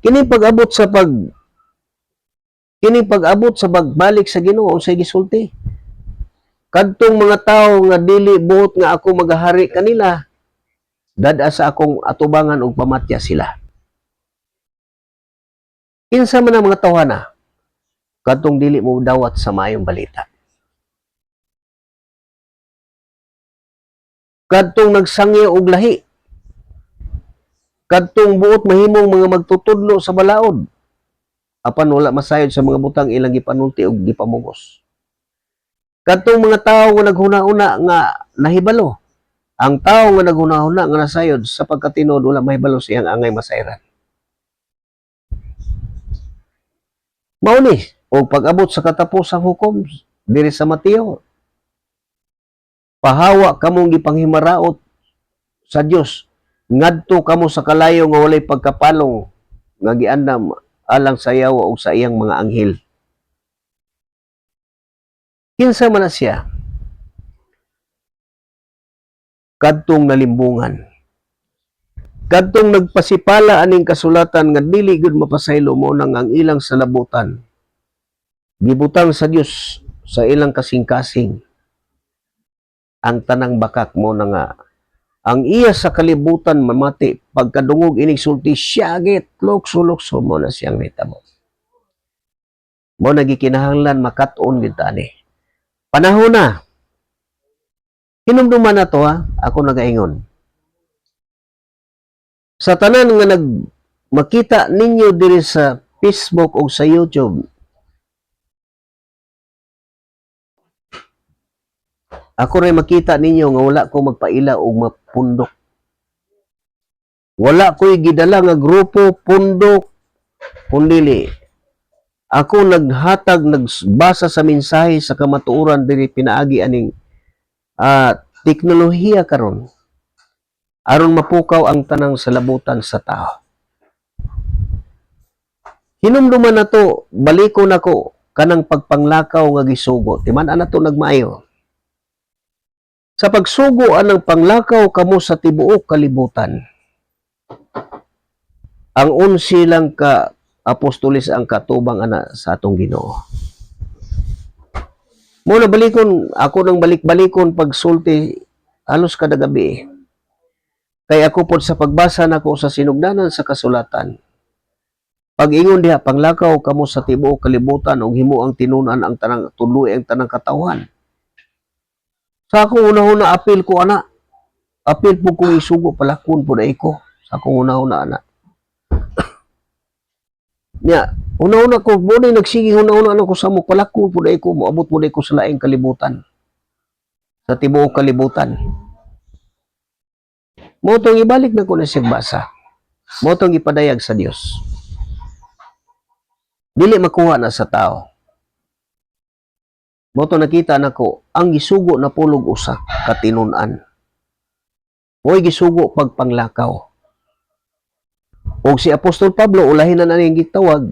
Kining pag-abot sa pagbalik sa Ginoo unsay gisulti. Kadtong mga tao nga dili buot nga ako magahari kanila, dad-a sa akong atubangan og pamatya sila. Kinsa man ang mga tawhana, kadtong dili mo dawat sa maayong balita. Kadtong nagsangyo og lahi, kadtong buot mahimong mga magtutudlo sa balaod, apan wala masayod sa mga butang ilang gipanulti og gipamugos. Kadtong mga tawo nga naghuna-una nga nahibalo, ang tawo nga naghuna-una nga nasayod sa pagkatinod wala mahibalo siyang angay masayran. Mao ni og pag-abot sa katapusang hukom diri sa Mateo. Pahawa kamong gipanghimaraot sa Dios. Ngadto kamo sa kalayo nga walay pagkapalong nga giandam alang sa yawa o sa iyang mga anghel. Kinsa man na siya kadtong nalimbungan. Kadtong nagpasipala aning kasulatan nga dili gud mapasaylo mo nang ang ilang salabutan. Gibutang sa Dios sa ilang kasing-kasing ang tanang bakak mo na nga ang iya sa kalibutan mamati pagkadungog ining sulti siyagit lukso-lukso mo na siyang nitabo. Mo nagikinahanglan makat-on gid ani. Panahon na. Hinumduman na to ha, ako nagaingon. Sa tanan nga makita ninyo diri sa Facebook o sa YouTube, ako rin makita ninyo nga wala ko magpaila o mapundok. Wala ko'y gidala nga grupo, pundok, kundili. Ako naghatag, nagbasa sa mensahe sa kamatuoran diri pinaagi aning teknolohiya karon aron mapukaw ang tanang salabutan sa tao. Hinumduman na to, baliko na ko kanang pagpanglakaw nga gisugo. Timan-an na to nagmaayo. Sa pagsugo anang panglakaw kamo sa tibuok kalibutan. Ang unsi lang ka apostolis ang katubang ana sa atong Ginoo. Mo na balikon ako nang balik-balikon pagsulti halos kada gabi. Kay ako pod sa pagbasa nako sa sinugdanan sa kasulatan. Pag-ingon diha panglakaw kamo sa tibuok kalibutan ug himo ang tinunan ang tanang tuloy ang tanang katawhan. Sa akong una-una apil ko ana. Apil po kong isugo palakon po na ko. Sa akong una-una ana. Nya, una-una ko muna nagsige una-una ko sa mo palakon po na ko. Moabot mo na ko sa laing kalibutan. Sa tibuok kalibutan. Motong ibalik na ko na siya basa. Motong ipadayag sa Dios. Dili makuha na sa tao. Moto nakita nako ang gisugo na pulog usa katinunan. Mo'y gisugo pagpanglakaw. Og si Apostol Pablo ulahin na ning gitawag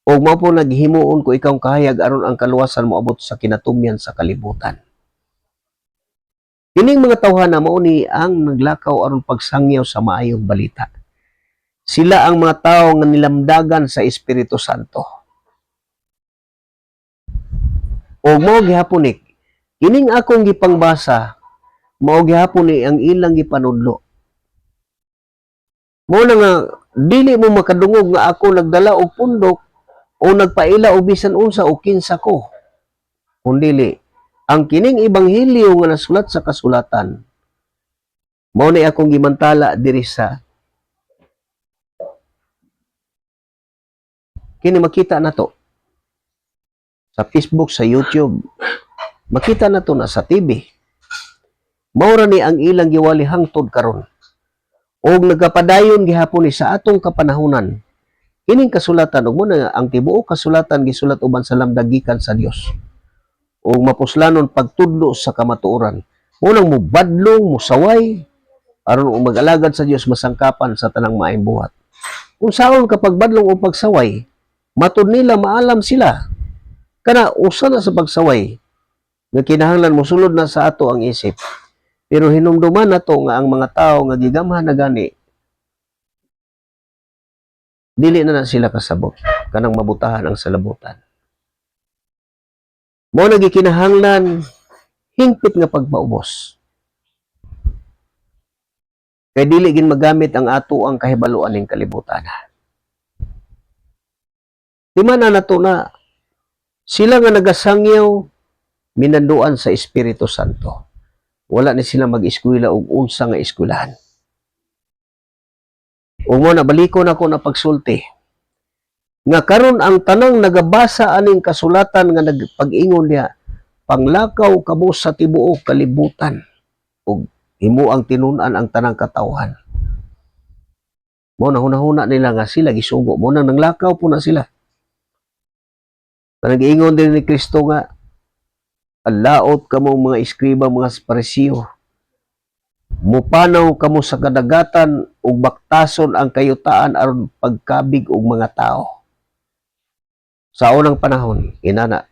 og mao po naghimuon ko ikaw kahayag aron ang kaluwasan moabot sa kinatumyan sa kalibutan. Kining mga tawhana mao ni ang naglakaw aron pagsangyaw sa maayong balita. Sila ang mga tawo nga nilamdagan sa Espiritu Santo. O mao gihapon ni kining akong gipangbasa mao gihapon ni ang ilang gipanudlo. Mao na nga dili mo makadungog nga ako nagdala og pundok o nagpaila og bisan unsa o kinsa ko. Kundili ang kining ebanghelyo nga nasulat sa kasulatan mao ni akong gimantala diri sa kini makita nato sa Facebook, sa YouTube. Makita na to na sa TV. Maura ni ang ilang giwali hangtod karon. Og nagapadayon gihapon ni sa atong kapanahunan. Kining kasulatan ug muna ang tibuok kasulatan gisulat uban sa lamdag gikan sa Dios. Og mapuslanon pagtudlo sa kamatuoran. Unang mubadlong, musaway aron mag-alagad sa Dios masangkapan sa tanang maayong buhat. Kung saon kapag badlong o pagsaway, matud nila maalam sila. Kana usa na sa pagsaway nga kinahanglan mosulod na sa ato ang isip. Pero hinumduman nato nga ang mga tao nga gigamhan na gani dili na sila kasabot kanang mabutahan ang salabutan. Mao na gikinahanglan hingpit nga pagpaubos. Kay dili gin magamit ang ato ang kahibaluan ning kalibutan. Di man na nato na sila nga nagasangyaw minanduan sa Espiritu Santo. Wala ni sila mag-eskwela og unsa nga eskwelahan. O mo na balikon ako na pagsulti. Nga karon ang tanang nagabasa aning kasulatan nga nagpag-ingon niya, panglakaw kamo sa tibuok kalibutan ug himo ang tinunan ang tanang katawhan. Mo na hunahuna nila nga sila gisugo, mo nang nanglakaw po na sila. Nag-iingon din ni Kristo nga, Alaot kamo mga iskriba, mga parisiyo. Mupanaw kamo sa kadagatan ug baktason ang kayutaan aron pagkabig og mga tao. Sa unang panahon, inana.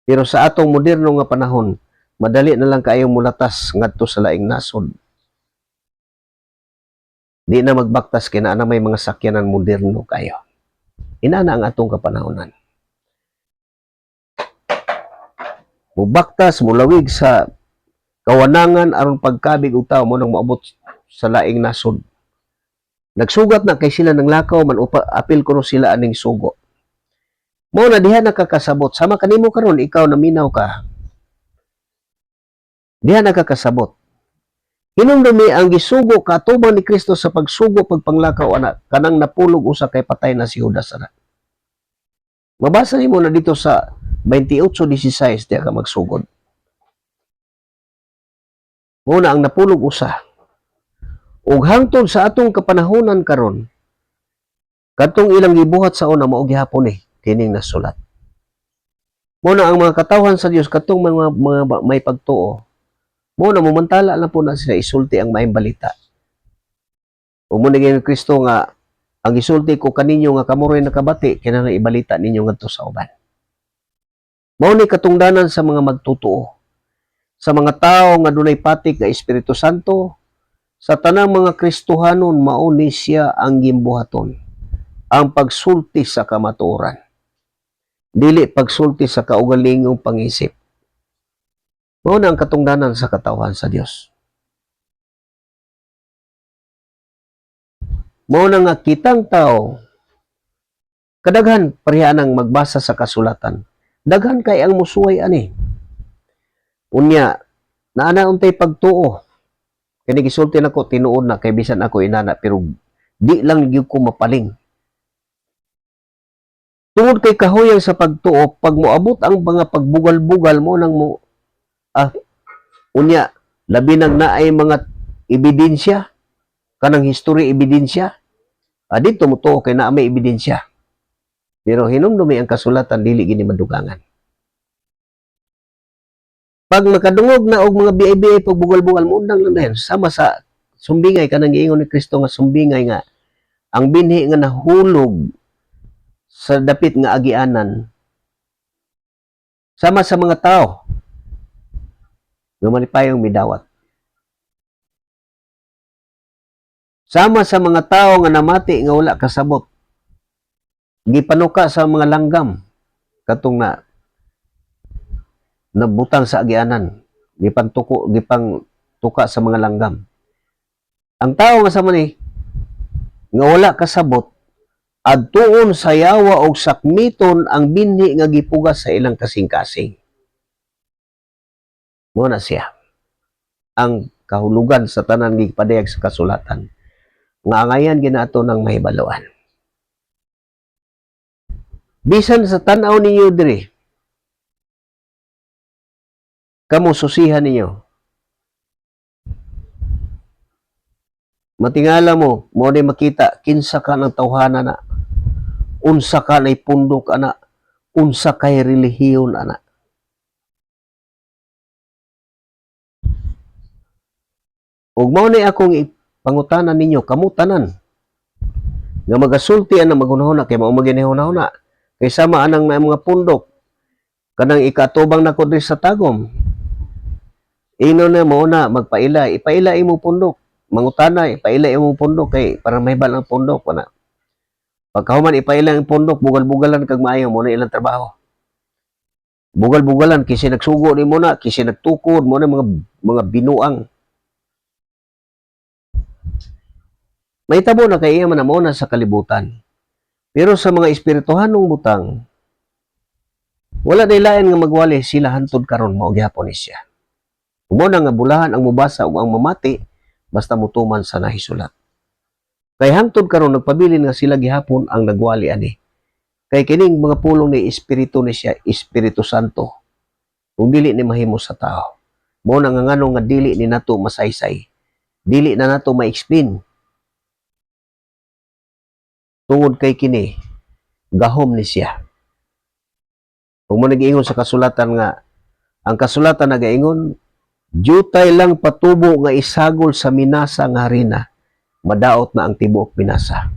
Pero sa atong moderno nga panahon, madali na lang kaayong mulatas ngadto sa laing nasod. Di na magbaktas kina na may mga sakyanan moderno kayo. Inana ang atong kapanahonan. Mubaktas, mulawig sa kawanangan aron pagkabig og tao mo nang maabot sa laing nasod. Nagsugat na kay sila ng lakaw man apil kuno sila aning sugo. Mo na diha nakakasabot sama kanimo karon ikaw na minaw ka. Diha nakakasabot. Hinumdumi ang gisugo katubang ni Kristo sa pagsugo pagpanglakaw anak kanang napulog usa kay patay na si Judas anak. Mabasa nimo na dito sa 28:16 diha ka magsugod. Muna ang napulog usa. Ug hangtod sa atong kapanahonan karon, kadtong ilang gibuhat sa una mao gihapon kining nasulat. Muna ang mga katawhan sa Dios kadtong mga may pagtuo, muna mumantala lang po na sila isulti ang maayong balita. Ug mo ni Kristo nga ang isulti ko kaninyo nga kamuroy nakabati kinahanglan ibalita ninyo ngadto sa uban. Mao ni katungdanan sa mga magtutuo. Sa mga tao nga dunay patik nga Espiritu Santo, sa tanang mga Kristohanon mao ni siya ang gimbuhaton. Ang pagsulti sa kamatuoran. Dili pagsulti sa kaugalingong pangisip. Mao na ang katungdanan sa katawhan sa Dios. Mao na nga kitang tao, kadaghan pareha nang magbasa sa kasulatan. Daghan kay ang musuway ani. Unya, naana untay pagtuo. Kani gisulti nako tinuod na kay bisan ako inana pero di lang gyud ko mapaling. Tungod kay kahuyang sa pagtuo, pag moabot ang mga pagbugal-bugal mo nang mo unya labi nang naay mga ebidensya kanang history ebidensya dito mo to kay naa may ebidensya. Pero hinumdumi ang kasulatan dili gini madugangan. Pag makadungog na og mga biay-biay pagbugal-bugal mo undang lang dayon sama sa sumbingay kanang giingon ni Kristo nga sumbingay nga ang binhi nga nahulog sa dapit nga agianan sama sa mga tao nga malipayong midawat. Sama sa mga tao nga namati nga wala kasabot. Gipanuka sa mga langgam katong nabutang sa agianan. Gipang tuka sa mga langgam. Ang tao nga sama ni nga wala kasabot adtuon sa yawa og sakmiton ang binhi nga gipugas sa ilang kasing-kasing. Mo na siya ang kahulugan sa tanan gipadayag sa kasulatan nga angayan ginato ng mahibaluan. Bisan sa tan-aw ninyo diri, kamo susihan ninyo. Matingala mo di makita kinsa ka ng tawhana na, unsa ka nay pundok ana, unsa kay relihiyon ana. Ug mao ni akong pangutanan ninyo kamo tanan nga magasulti ana maghunahuna kay mao maginihuna-huna kay sama anang mga pundok kanang ikatubang nako diri sa tagom. Ino na mo na magpaila, ipaila imo pundok. Mangutana, ipaila imo pundok kay para mahibal ang pundok ana. Pagkahuman ipaila ang pundok, bugal-bugalan kag maayo mo na ilang trabaho. Bugal-bugalan kasi nagsugo ni mo na, kasi nagtukod mo na mga binuang. May tabo na kay iya man na sa kalibutan. Pero sa mga espirituhanong butang, wala na ilain nga magwali sila hantod karon mao gyapon ni siya. Umo na nga bulahan ang mubasa ug ang mamati basta mutuman sa nahisulat. Kay hangtod karon nagpabilin nga sila gihapon ang nagwali ani. Kay kining mga pulong ni Espiritu ni siya, Espiritu Santo. Kung dili ni mahimo sa tao. Mo na nga ngano nga dili ni nato masaysay. Dili na nato ma-explain. Tungod kay kini gahom ni siya. Kung mo nag-iingon sa kasulatan nga Ang kasulatan nagaingon, "Jutay lang patubo nga isagol sa minasa nga harina, madaot na ang tibuok minasa."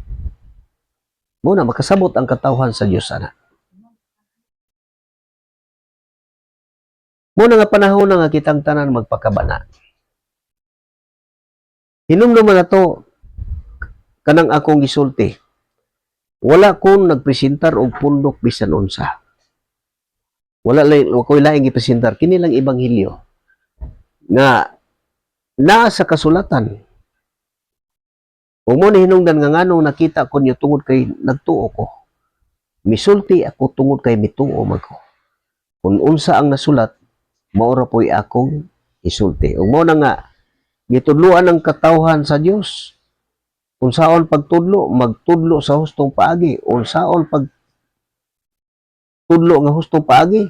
Muna makasabot ang katawhan sa Dios ana. Muna nga panahon na nga kitang tanan magpakabana. Hinumduman na to kanang akong gisulti. Wala kong nagpresentar og pundok bisan unsa. Wala ko'y laing gipresentar kini lang ebanghelyo nga naa sa kasulatan. Ug mo ni hinungdan nga nganong nakita ko niyo tungod kay nagtuo ko. Misulti ako tungod kay mituo man ko. Kung unsa ang nasulat, mao ra po'y akong isulti. Ug mo na nga gitudloan ang katawhan sa Dios. Unsaon pagtudlo, magtudlo sa hustong paagi. Unsaon pagtudlo nga hustong paagi,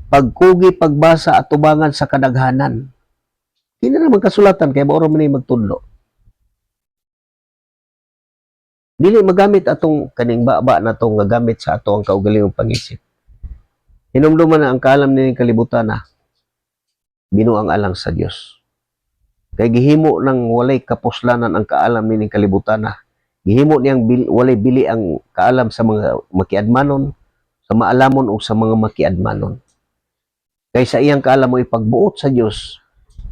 pagkugi pagbasa at tubangan sa kadaghanan. Kini naman kasulatan kay mao ra man magtudlo. Dili magamit atong kaning baba na to nga gamit sa ato ang kaugalingong pangisip. Hinumduman na ang kaalam nining kalibutan na binuang alang sa Dios. Kay gihimo nang walay kapuslanan ang kaalam nining kalibutan na. Gihimo niyang walay bili ang kaalam sa mga makiadmanon, sa maalamon o sa mga makiadmanon. Kay sa iyang kaalam mo ipagbuot sa Dios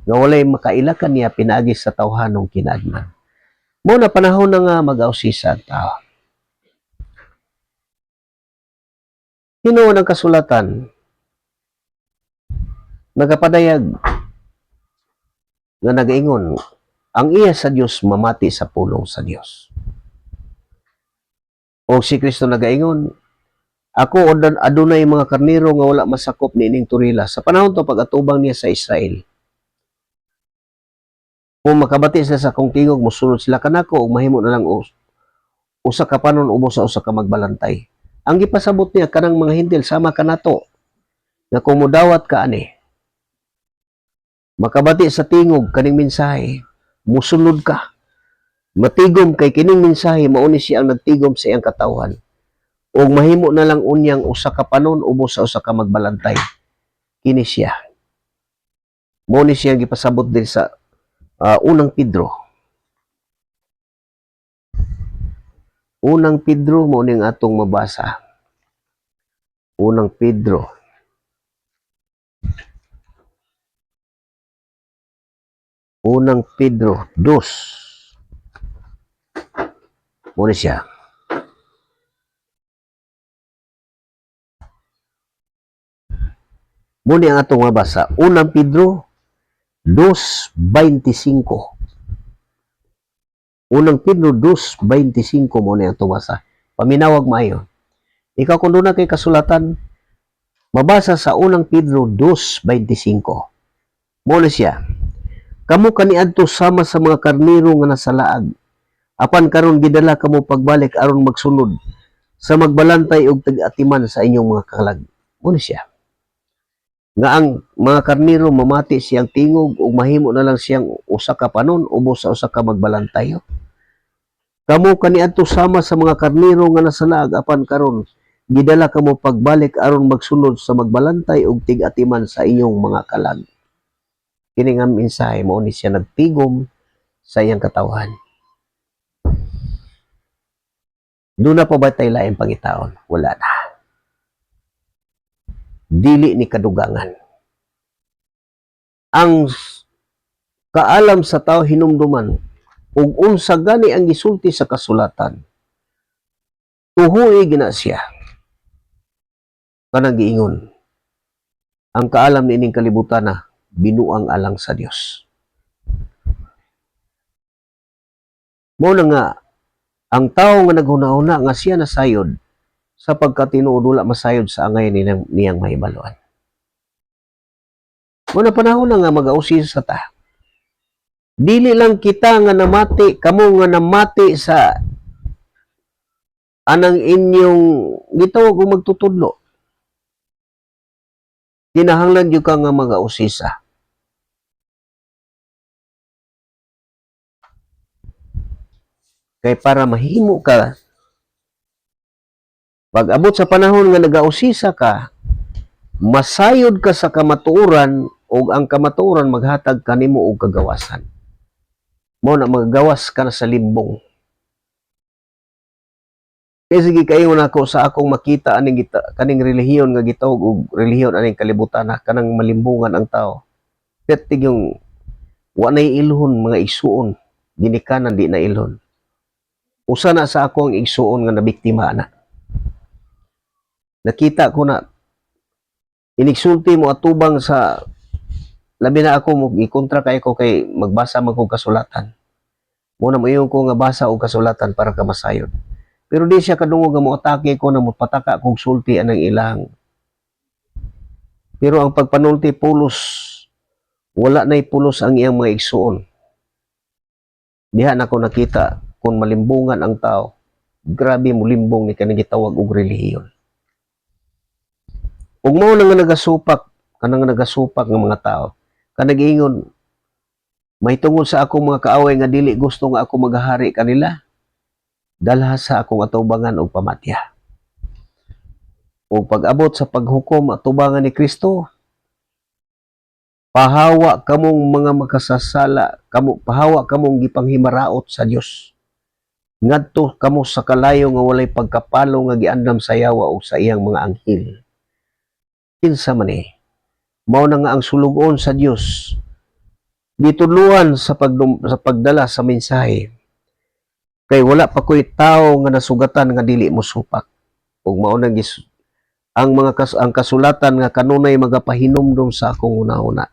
nga walay makailakan niya pinaagi sa tawhanong kinaadman. Mo na panahon na nga mag-ausisa ang tao. Hinuon ang kasulatan, nagapadayag nga nagaingon, ang iya sa Dios mamati sa pulong sa Dios. O si Kristo nagaingon, ako adunay mga karnero nga wala masakop niining turila. Sa panahon to pag-atubang niya sa Israel, kung makabati sila sa akong tingog, musunod sila kanako ug mahimo na lang usa ka panon ubos sa usa ka magbalantay. Ang gipasabot niya kanang mga Hintil sama kanato nga kung mudawat ka ani, makabati sa tingog kaning mensahe, musunod ka. Matigom kay kining mensahe mao ni siya ang nagtigom sa iyang katawhan. Ug mahimo na lang unyang usa ka panon ubos sa usa ka magbalantay. Kini siya. Mao ni siya gipasabot din sa unang Pedro. Unang Pedro mo ning atong mabasa. Unang Pedro. Unang Pedro 2. Mo ni siya. Mo ni ang atong mabasa. Unang Pedro 2:25. Unang Pedro 2:25 mo ni ang atong basa. Paminawag maayo. Ikaw kung doon na kay kasulatan, mabasa sa unang Pedro 2:25. Mo ni siya. Kamu kaniadto sama sa mga karnero nga nasalaag. Apan karon gidala kamo pagbalik aron magsunod sa magbalantay og tag-atiman sa inyong mga kalag. Mo ni siya. Nga ang mga karnero mamati siyang tingog ug mahimo na lang siyang usa ka panon ubos sa usa ka magbalantay. Kamo kaniadto sama sa mga karnero nga nasalaag apan karon gidala kamo pagbalik aron magsunod sa magbalantay ug tig-atiman sa inyong mga kalag. Kini nga mensahe mao ni siya nagtigom sa iyang katawhan. Doon na pa ba tayo laing pangitaon? Wala na. Dili ni kadugangan. Ang kaalam sa tao hinumduman ug unsa gani ang gisulti sa kasulatan. Tuhoy gina siya. Kanang giingon. Ang kaalam niining kalibutan na binuang alang sa Dios. Mao na nga ang tao nga naghuna-huna nga siya nasayod sapagkat tinuod wala masayod sa angay niyang mahibaluan. Muna panahon na nga mag-ausisa sa ta. Dili lang kita nga namati, kamo nga namati sa anang inyong gitawag og magtutudlo. Kinahanglan jud ka nga mag-ausisa. Kay para mahimo ka, pag abot sa panahon nga nag-ausisa ka, masayod ka sa kamatuoran o ang kamatuoran maghatag kanimo og kagawasan. Mo na magagawas ka na sa limbong. Kaya sige kayo na ko sa akong makita kaning relihiyon nga gitawag og relihiyon aning kalibutan na kanang malimbungan ang tao. Pertig yung wa nay ilhon mga igsuon, ginikanan di na ilhon. Usa na sa akong igsuon nga nabiktima na. Nakita ko na inigsulti mo atubang sa labi na ako mo ikontra kay ko kay magbasa man ko kasulatan. Muna mayon ko nga basa og kasulatan para ka masayod. Pero di siya kadungog nga mo atake ko na mo pataka kog sulti anang ilang. Pero ang pagpanulti pulos wala nay pulos ang iyang mga igsuon. Diha na ko nakita kung malimbungan ang tao. Grabe mo limbong ni kanang gitawag og relihiyon. Ug mao na nga nagasupak ng mga tao. Kanag-ingon may tungod sa akong mga kaaway nga dili gusto nga ako maghahari kanila. Dalha sa akong atubangan og pamatya. O pag-abot sa paghukom atubangan ni Kristo, pahawa kamong mga makasasala, pahawa kamong gipanghimaraot sa Dios. Ngadto kamo sa kalayo nga walay pagkapalo nga giandam sa yawa o sa iyang mga anghel. Kinsa man mao na nga ang sulugon sa Dios. Gitudluan sa pagdala sa mensahe. Kay wala pa ko'y tao nga nasugatan nga dili mo supak. Ug mao nang ang kasulatan nga kanunay magapahinumdum sa akong una-una.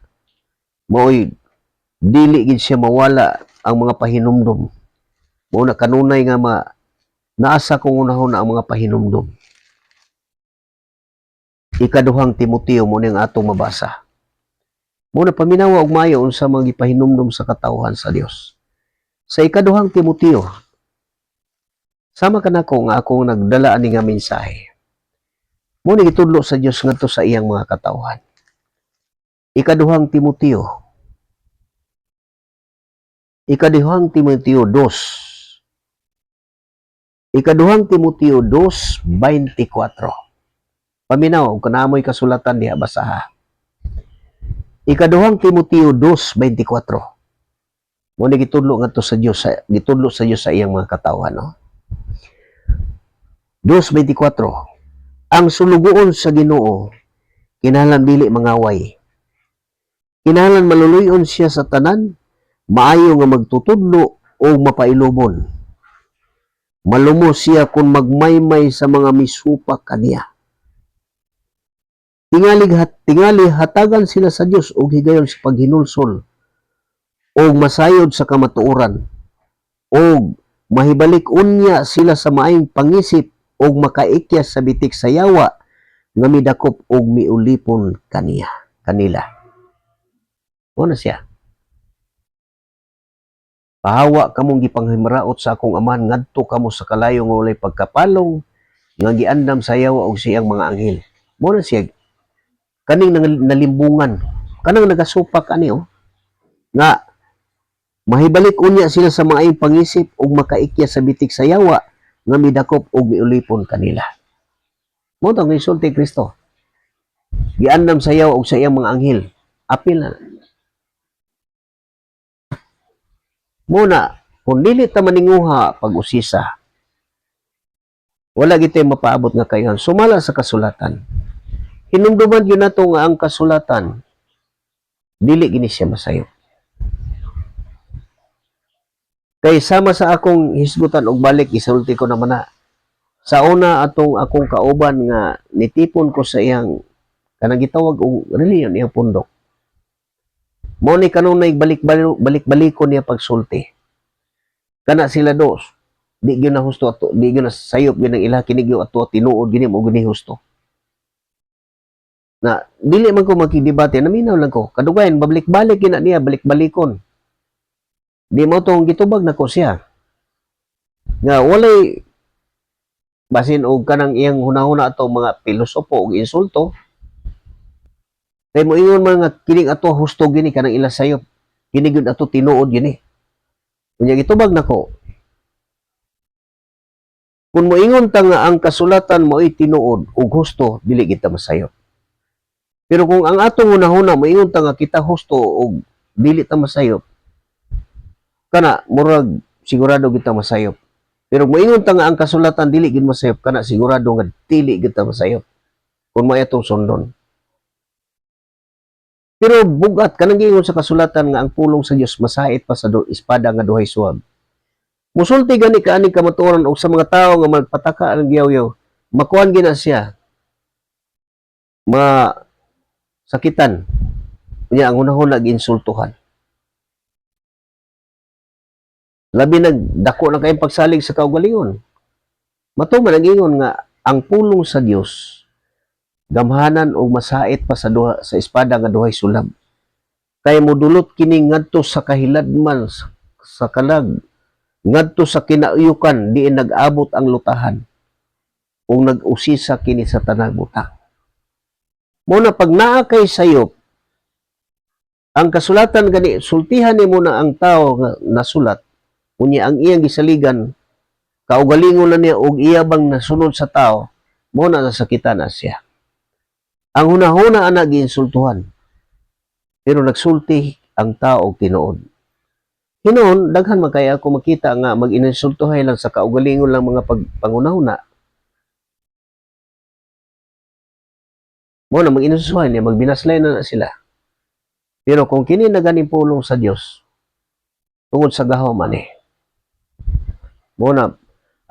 Mao'y dili gid siya mawala ang mga pahinumdum. Mao na kanunay nga naasa kong una-una ang mga pahinumdum. Ikaduhang Timoteo mo ning atong mabasa. Mo na paminawa og maayo unsa mga gipahinumdum sa katawhan sa Dios. Sa ikaduhang Timoteo, sama ka nako nga akong nagdala ani nga mensahe. Mo ni gitudlo sa Dios ngadto sa iyang mga katawhan. Ikaduhang Timoteo 2. Ikaduhang Timoteo 2:24. Paminaw og kanamoy kasulatan diha basaha. Ikaduhang Timoteo 2:24. Mo ni gitudlo ngadto sa Dios, gitudlo sa Dios sa iyang mga katawhan, no? 2:24. Ang sulugoon sa Ginoo kinahanglan dili mangaway. Kinahanglan maluluyon siya sa tanan, maayo nga magtutudlo o mapailubon. Malumo siya kung magmaymay sa mga misupak kaniya. Tingali hatagan sila sa Dios og higayon sa paghinulsol og masayod sa kamatuoran og mahibalik unya sila sa maayong pangisip og makaikyas sa bitik sa yawa nga midakop og miulipon kanila. Ano siya? Pahawa kamong gipanghimaraot sa akong aman ngadto kamo sa kalayo nga walay pagkapalong nga giandam sa yawa og siyang mga anghel. Mo na siya kaning nalimbungan, kanang nagasupak ani nga mahibalik unya sila sa maayong pangisip ug makaikyas sa bitik sa yawa nga midakop og miulipon kanila. Mo tang gisulti Kristo. Giandam sa yawa og sa iyang mga anghel. Apil na. Muna, kung dili ta maninguha pag-usisa, wala gitay mapaabot nga kayon. Sumala sa kasulatan. Hinumduman yun nato nga ang kasulatan, dili gini siya masayo. Kay sama sa akong hisgutan og balik, isulti ko naman na. Sa una akong kauban nga nitipon ko sa iyang kanang gitawag og reliyon iyang pundok. Mo ni kanunay balik-balikon niya pagsulti. Kana sila dos. Di gyud na husto ato, di gyud na sayop gyud ang ila kinig gyud ato tinuod gini mo gini husto. Na dili man ko makidebate, naminaw lang ko. Kadugayan babalik-balik gina niya, balik-balikon. Di mo tong gitubag na ko siya. Nga walay basin og kanang iyang hunahuna ato mga pilosopo og insulto. Kay mo ingon man nga kining ato husto gini kanang ila sayop. Kini gyud ato tinuod gini. Unya gitubag nako. Kung mo ingon ta nga ang kasulatan mo ay tinuod ug husto dili kita masayop. Pero kung ang atong hunahuna moingon ta nga kita husto og dili ta masayop, kana murag sigurado kita masayop. Pero moingon ta nga ang kasulatan dili gid masayop, kana sigurado nga dili gid ta masayop kung may atong sundon. Pero bugat kanang giingon sa kasulatan nga ang pulong sa Dios masait pa sa espada nga duhay suwag. Musulti gani kaani kamatuoran og sa mga tawo nga magpataka ang giyaw-yaw, makuan gina siya, sakitan. Unya ang hunahuna giinsultuhan. Labi nagdako na kayong pagsalig sa kaugalingon. Matuman ang ingon nga ang pulong sa Dios gamhanan og masait pa sa espada nga duhay sulab. Kay modulot kini ngadto sa kahiladman sa kalag, ngadto sa kinauyukan diin nag-abot ang lutahan ug nag-usisa kini sa tanang butang. Muna pag naa kay sayop, ang kasulatan gani sultihan ni muna ang tao nga nasulat, unya ang iyang gisaligan kaugalingon na niya og iya bang nasunod sa tao, mo na nasakitan na siya. Ang hunahuna ana giinsultuhan, pero nagsulti ang tao og tinuod. Hinuon, daghan man kaya ako makita nga mag-ininsultuhay lang sa kaugalingon lang mga pangunahuna. Mo na mag-ininsultuhay niya, magbinaslay na sila. Pero kung kini na ganing pulong sa Dios, tungod sa gahom ani. Mo na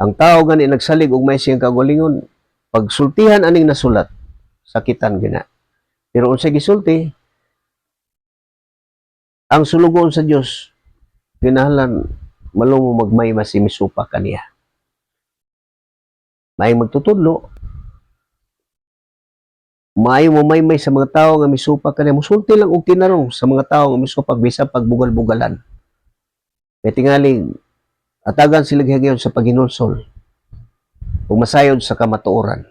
ang tao gani nagsalig og may siyang kaugalingon, pagsultihan aning nasulat, sakitan gina. Pero unsay gisulti, ang sulugon sa Dios kinahanglan malungo magmay masimisupa kaniya. May magtutudlo, maayo mo may sa mga tao nga misupa kaniya, musulti lang og tinarong sa mga tao nga misupa bisan pagbugal-bugalan. Kaya tingali atagan sila gihagiyon sa paghinulsol ug masayod sa kamatuoran.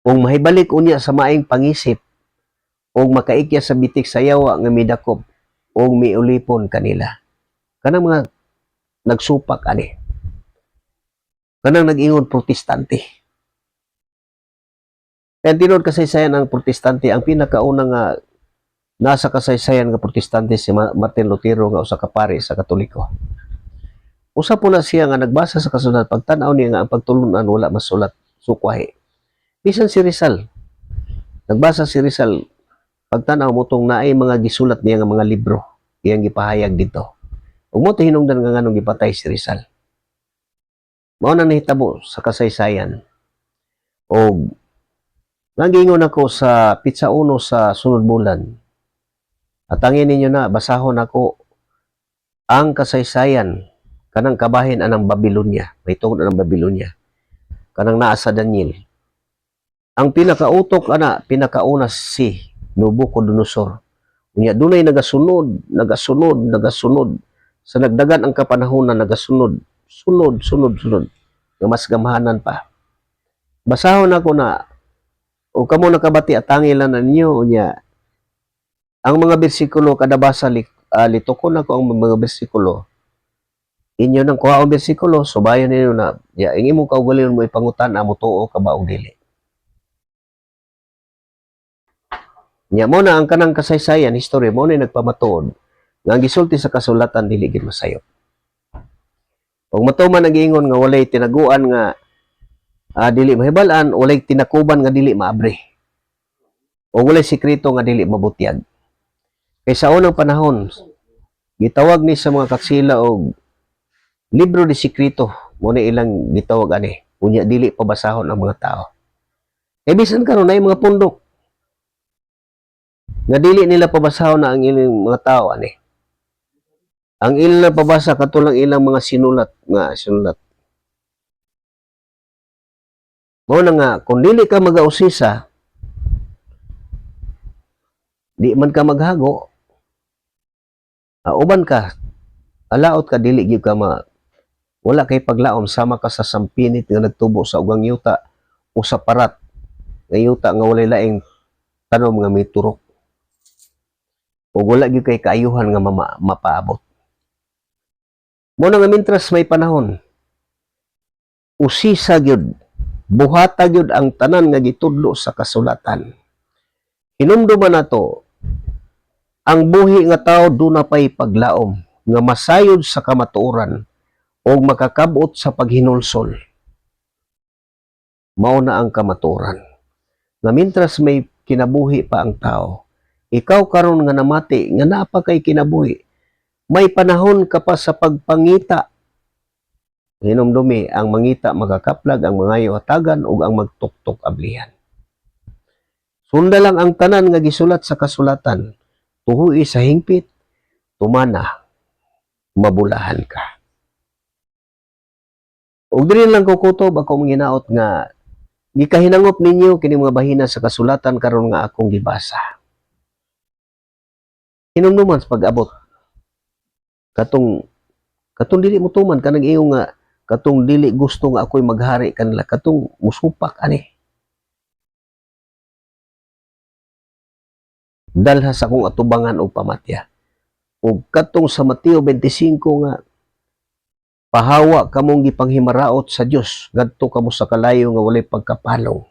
Ug mahibalik unya sa maayong pangisip ug makaikya sa bitik sa yawa nga midakop ug miulipon kanila. Kanang mga nagsupak ani. Kanang nag-ingon protestante. Kaya tinod kasaysayan ang protestante, ang pinakauna nga nasa kasaysayan nga protestante si Martin Lutero nga usa ka pari sa Katoliko. Usa po na siya nga nagbasa sa kasulatan, pagtan-aw niya nga ang pagtulunan wala masulat sukwahi. Bisan si Rizal, nagbasa si Rizal, pagtan-aw mo tong naay mga gisulat niya nga mga libro, iyang gipahayag dito. Ug mo hinungdan nga nganong gipatay si Rizal. Mao na nahitabo sa kasaysayan. Og nangingon ako sa Pitsa Uno sa sunod bulan. At angin ninyo na, basahon ako ang kasaysayan kanang kabahin anang Babylonia, may tungod anang Babylonia, kanang naa sa Daniel. Ang pinakautok ana, pinakauna si Nabucodonosor. Unya dunay nagasunod sa nagdagan ang kapanahonan, nagasunod, sunod, nga mas gamhanan pa. Basahon ako na, o kamo nakabati at tangilan na ninyo, unya, ang mga bersikulo, kada basa, litukon ako ang mga bersikulo, inyo nang kuha ang bersikulo, subayan ninyo na, ang imong kaugalingon mo ipangutan, amo tuo ka ba o dili. Nya mo na ang kanang kasaysayan, history mo na nagpamatuod, nga ang gisulti sa kasulatan, dili gid masayop. Kung matuman nag-iingon nga walay tinaguan nga dili mahibalan, walay tinakuban nga dili maabre. O walay sikreto nga dili mabutyag. Kay sa unang panahon, gitawag ni sa mga kaksila og libro de sikreto, mo na ilang gitawag ani, unya dili pabasahon ang mga tao. E bisan karon ay mga pundok nga dili nila pabasahon na ang ilang mga tao ani. Ang ilang pabasa katulang ilang mga sinulat. Mao na nga kung dili ka magausisa, di man ka maghago, uban ka, alaot ka, dili gyud ka wala kay paglaom, sama ka sa sampinit nga nagtubo sa ugang yuta o sa parat nga yuta nga walay laing tanom nga may turok. O wala gyud kay kaayuhan nga mapaabot. Mo na nga mintras may panahon, usisa gyud, buhata gyud ang tanan nga gitudlo sa kasulatan. Hinumduman nato ang buhi nga tao duna pay paglaom nga masayod sa kamatuoran o makakabot sa paghinulsol. Mao na ang kamatuoran. Nga mintras may kinabuhi pa ang tao, ikaw karon nga namati nga naa kay kinabuhi, may panahon ka pa sa pagpangita. Hinumdumi ang mangita magakaplag, ang mangayo hatagan ug ang magtuktok ablihan. Sunda lang ang tanan nga gisulat sa kasulatan, tuhui sa hingpit, tumana, mabulahan ka. Ug diri lang ko kutob ako manginaot nga gikahinangop ninyo kini mga bahina sa kasulatan karon nga akong gibasa. Hinumduman sa pag-abot katong dili mo tuman kanang iyo nga katong dili gusto nga ako'y maghari kanila katong musupak ani. Dalha sa akong atubangan og pamatya. Ug katong sa Mateo 25 nga pahawa kamong gipanghimaraot sa Dios ngadto kamo sa kalayo nga walay pagkapalong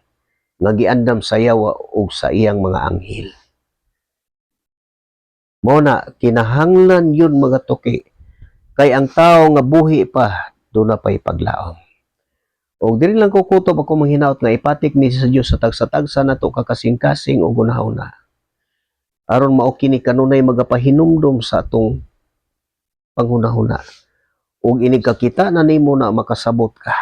nga giandam sa yawa ug sa iyang mga anghel. Mao na kinahanglan yun mga tuki kay ang tao nga buhi pa doon na pa'y paglaom. O diri lang ko kutob ako manghinaot nga ipatik ni sa Dios sa tagsa-tagsa nato kakasing-kasing o gunahuna. Aron mao kini kanunay magapahinumdom sa atong panghunahuna. Ug inig kakita na nimo na makasabot ka.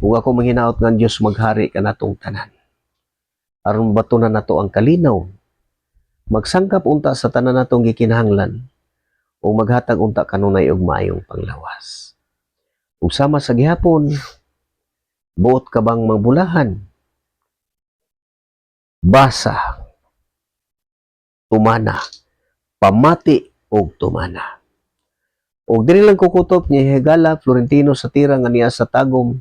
Ug ako manghinaot nga Dios maghari kanatong tanan. Aron batunan nato ang kalinaw. Magsangkap unta sa tanan natong gikinahanglan o maghatag unta kanunay og maayong panglawas. Ug sama sa gihapon, buot ka bang magbulahan? Basa, tumana, pamati og tumana. Ug diri lang kukutob ni Higala Florentino sa tira nga niya sa tagom,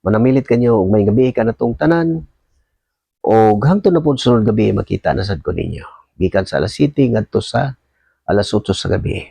manamilit kanyo og may gabi ka natong tanan, o hangtod na po sunod gabi makita na sad ko ninyo. Gikan sa alas 7 ngadto sa alas 8 sa gabi.